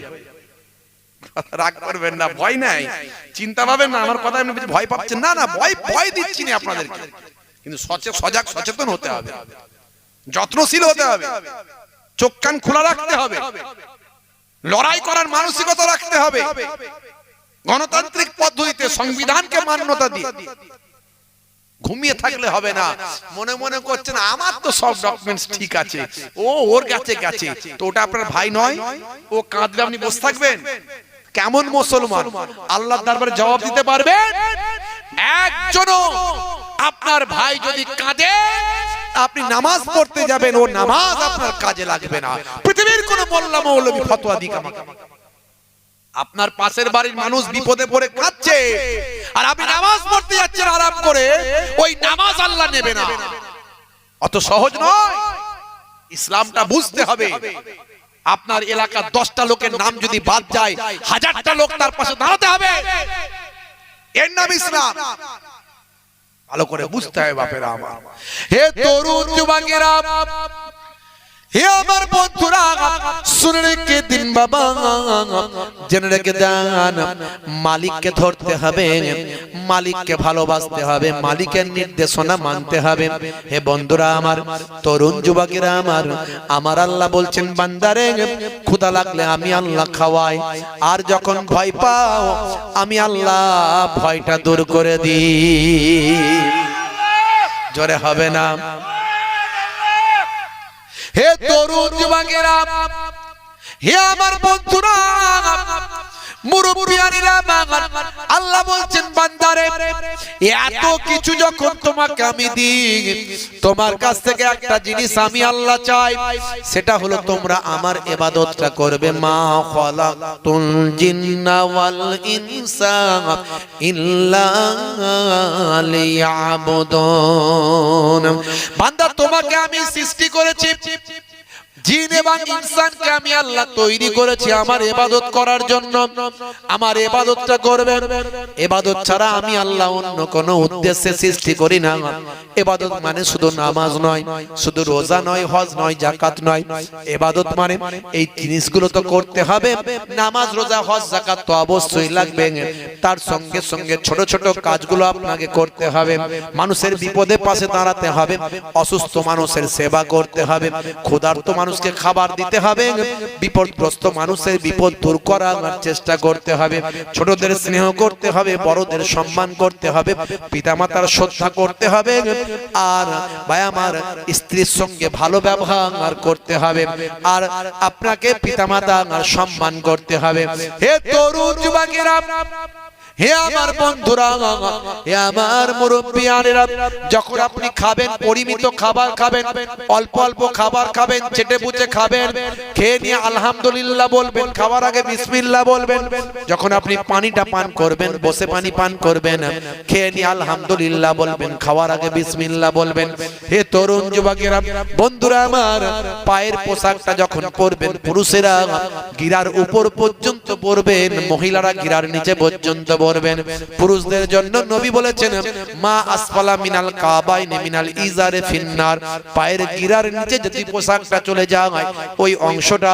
রাগ করবেন না, ভয় নাই, চিন্তা পাবেন না। আমার কথা আপনি ভয় পাচ্ছেন না, না ভয় দিচ্ছি না আপনাদেরকে, কিন্তু সজাগ সচেতন হতে হবে, যত্নশীল হতে হবে, চোখ কান খোলা রাখতে হবে, লড়াই করার মানসিকতা রাখতে হবে, গণতান্ত্রিক পদ্ধতিতে সংবিধানকে মান্যতা দিয়ে। ঘুমিয়ে থাকলে হবে না। মনে মনে করছেন আমার তো সব ডকুমেন্টস ঠিক আছে, ও ওর কাছে গেছে, তো ওটা আপনার ভাই নয়, ও কাঁদবে আপনি বসে থাকবেন? কেমন মুসলমান? আল্লাহর দরবারে জবাব দিতে পারবেন? একজনও আপনার ভাই যদি কাঁদে, আপনি নামাজ পড়তে যাবেন, ও নামাজ আপনার কাজে লাগবে না। পৃথিবীর কোন মোল্লা মৌলবী ফতোয়া দিক আমাকে, আপনার পাশের বাড়ির মানুষ বিপদে পড়ে কাঁদছে, আর আপনি নামাজ পড়তে যাচ্ছেন আরাম করে, ওই নামাজ আল্লাহ নেবে না। অত সহজ নয়, ইসলামটা বুঝতে হবে। আপনার এলাকার 10টা লোকের নাম যদি বাদ যায়, 1000টা লোক তার পাশে দাঁড়াতে হবে, এর নাম ইসলাম। ভালো করে বুঝতে হবে বাপেরা আমার। হে তরুণ যুবকেরা, হে আমার বন্ধুরা, শুনে রেখে দিন বাবা, জেনে রেখে দেন, মালিককে ধরতে হবে, মালিককে ভালোবাসতে হবে, মালিকের নির্দেশনা মানতে হবে। হে বন্ধুরা আমার, তরুণ যুবকেরা আমার আল্লাহ বলছেন বান্দারে, ক্ষুধা লাগলে আমি আল্লাহ খাওয়াই, আর যখন ভয় পাও আমি আল্লাহ ভয়টা দূর করে দিই। জোরে হবে না? হে তরুণ যুবকেরা, হে আমার বন্ধুরা, মুরব্বিয়ানিরা, আল্লাহ বলছেন বান্দারে, এত কিছু যখন তোমাকে আমি দিই, তোমার কাছ থেকে একটা জিনিস আমি আল্লাহ চাই, সেটা হলো তোমরা আমার ইবাদতটা করবে। মা খালাকতুল জিন্না ওয়াল ইনসা ইল্লা লিয়াবুদুন। বান্দা তোমাকে আমি সৃষ্টি করেছি, জিন এবং ইনসানকে আমি আল্লাহ তৈরি করেছি আমার ইবাদত করার জন্য। আমার ইবাদতটা করবেন। ইবাদত ছাড়া আমি আল্লাহ অন্য কোনো উদ্দেশ্যে সৃষ্টি করি না। ইবাদত মানে শুধু নামাজ নয়, শুধু রোজা নয়, হজ নয়, যাকাত নয়। ইবাদত মানে এই জিনিসগুলো তো করতে হবে। নামাজ, রোজা, হজ, যাকাত তো অবশ্যই লাগবে। তার সঙ্গে সঙ্গে ছোট ছোট কাজগুলো আপনাকে করতে হবে। মানুষের বিপদে পাশে দাঁড়াতে হবে, অসুস্থ মানুষের সেবা করতে হবে, ক্ষুধার্ত মানুষকে খাবার দিতে হবে, বিপদগ্রস্ত মানুষের বিপদ দূর করার চেষ্টা করতে হবে, ছোটদের স্নেহ করতে হবে, বড়দের সম্মান করতে হবে, পিতামাতার শ্রদ্ধা করতে হবে, আর ভাই আমার স্ত্রীর সঙ্গে ভালো ব্যবহার করতে হবে, আর আপনাকে পিতামাতার সম্মান করতে হবে। হে তরুণ যুবকেরা, হে আমার বন্ধুরা, হে আমার মুরব্বিয়ানেরা, যখন আপনি খাবেন পরিমিত খাবার খাবেন, অল্প অল্প খাবার খাবেন, চেটে পুচে খাবেন, খেয়ে নিয়ে আলহামদুলিল্লাহ বলবেন, খাওয়ার আগে বিসমিল্লাহ বলবেন। যখন আপনি পানিটা পান করবেন, বসে পানি পান করবেন, খেয়ে নিয়ে আলহামদুলিল্লাহ বলবেন, খাওয়ার আগে বিসমিল্লাহ বলবেন। হে তরুণ যুবকেরা, বন্ধুরা আমার, পায়ের পোশাকটা যখন পরবেন, পুরুষেরা গিরার উপর পর্যন্ত পরবেন, মহিলারা গিরার নিচে পর্যন্ত পরবেন। পুরুষদের জন্য নবী বলেছেন, মা আসফালা মিনাল কাবাইনি মিনাল ইজারে ফিন্নার, পায়ের গিরার নিচে যদি পোশাকটা চলে যায়, ওই অংশটা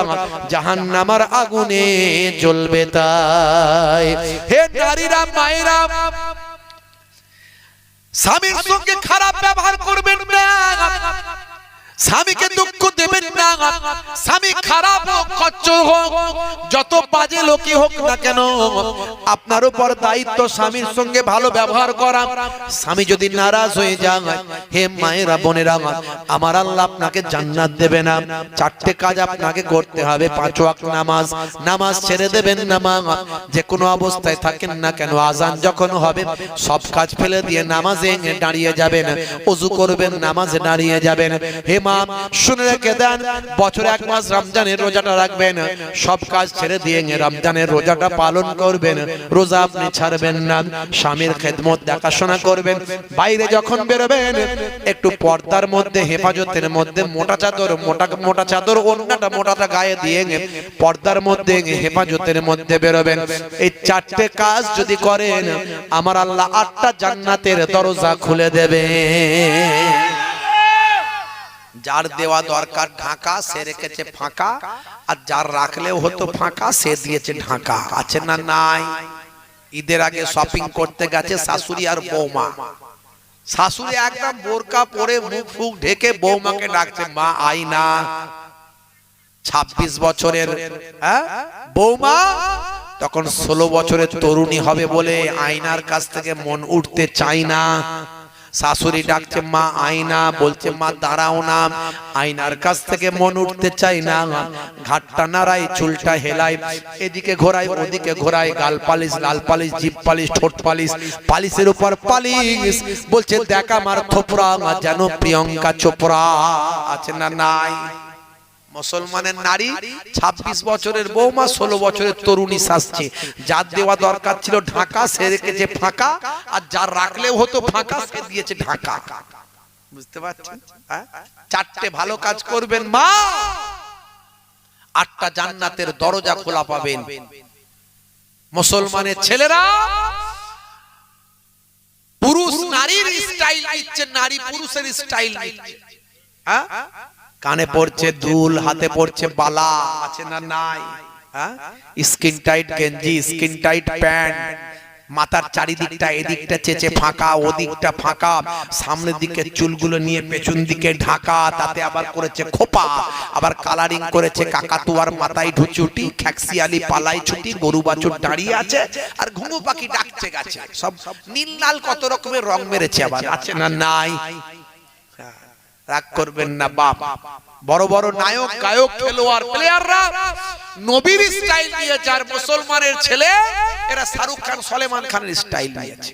জাহান্নামের আগুনে জ্বলবে। তাই হে নারীরা, মায়েরা, স্বামীর সঙ্গে খারাপ ব্যবহার করবেন না, স্বামীকে দুঃখ দেবেন না। স্বামী খারাপ হোক, খচ্চর হোক, যত বাজে লোকই হোক না কেন, আপনার উপর দায়িত্ব স্বামীর সঙ্গে ভালো ব্যবহার করা। স্বামী যদি নারাজ হয়ে যায়, হে মায়েরা, বোনেরা, আমার আল্লাহ আপনাকে জান্নাত দেবে না। চারটে কাজ আপনাকে করতে হবে। 5 ওয়াক্ত নামাজ, নামাজ ছেড়ে দেবেন না মা, যে কোনো অবস্থায় থাকেন না কেন, আজান যখন হবে সব কাজ ফেলে দিয়ে নামাজে দাঁড়িয়ে যাবেন, ওযু করবেন, নামাজে দাঁড়িয়ে যাবেন। হে মা, শুনে রেখে দেন, বছরে 1 মাস রমজানের রোজাটা রাখবেন, সব কাজ ছেড়ে দিয়ে রমজানের রোজাটা পালন করবেন। রোজা আপনি ছাড়বেন না, স্বামীর খেদমত দেখাশোনা করবেন। বাইরে যখন বেরোবেন, একটু পর্দার মধ্যে, হেফাজতের মধ্যে, মোটা চাদর ওড়নাটা মোটাটা গায়ে দিয়ে পর্দার মধ্যে, হেফাজতের মধ্যে বেরোবেন। এই 4টে কাজ যদি করেন, আমার আল্লাহ 8টা জান্নাতের দরজা খুলে দেবে। যার দেওয়া দরকার ঢাকা, সে রেখেছে ফাঁকা, আর যার রাখলেও হতো ফাঁকা, সে দিয়েছে ঢাকা। আছে না নাই? ঈদের আগে শপিং করতে গেছে শাশুড়ি আর বৌমা। শাশুড়ি একদম বোরকা পরে, মুখ ফুক ঢেকে বৌমাকে ডাকছে, মা আই না। 26 বছরের বৌমা তখন 16 বছরের তরুণী হবে বলে আয়নার কাছ থেকে মন উঠতে চায় না। শাশুড়ি ডাকছে, মা আয়না, বলছে, মা দাঁড়াও না। আয়নার কাছ থেকে মন উঠতে চাই না, ঘাটটা নাড়াই, চুলটা হেলাই, এদিকে ঘোরাই, ওদিকে ঘোরাই, গাল পালিশ, লাল পালিশ, জিভ পালিশ, ঠোঁট পালিশ, পালিশের উপর পালিশ, বলছে, দেখ আমার থোপরা যেন প্রিয়ঙ্কা চোপড়া। আছে না নাই? মুসলমানের নারী 26 বছরের বৌমা 16 বছরের তরুণী সাজছে। যার দেওয়া দরকার ছিল ঢাকা, সে রেখেছে ফাঁকা, আর যার রাখলেও হতো ফাঁকা, সে দিয়েছে ঢাকা। বুঝতে পারছেন? 4টে ভালো কাজ করবেন মা, 8টা জান্নাতের দরজা খোলা পাবেন। মুসলমানের ছেলেরা পুরুষ নারীর স্টাইল নিচ্ছে, নারী পুরুষের স্টাইল নিচ্ছে। কানে পড়ছে দুল, হাতে পড়ছে বালা। আছে না নাই? স্কিন টাইট গেঞ্জি, স্কিন টাইট প্যান্ট, মাথার চারিদিকটা, এদিকটা চেচে ফাঁকা, ওদিকটা ফাঁকা, সামনের দিকে চুলগুলো নিয়ে পেছন দিকে ঢাকা, তাতে আবার করেছে খোপা, আবার কালারিং করেছে কাকাতুয়ার মাথায় ঢুচুটি, খ্যাক্সিয়ালি পালাই ছুটি, গরু বাছুর দাঁড়িয়ে আছে, আর ঘুঘু পাখি ডাকছে গাছে। সব নীল লাল কত রকমের রং মেরেছে আবার। আছে না নাই? রাগ করবেন না বাপ। বড় বড় নায়ক, গায়ক, খেলোয়াড়, প্লেয়াররা নবীর স্টাইল নিয়েছে, আর মুসলমানের ছেলে এরা শাহরুখ খান, সলেমান খানের স্টাইল নিয়েছে।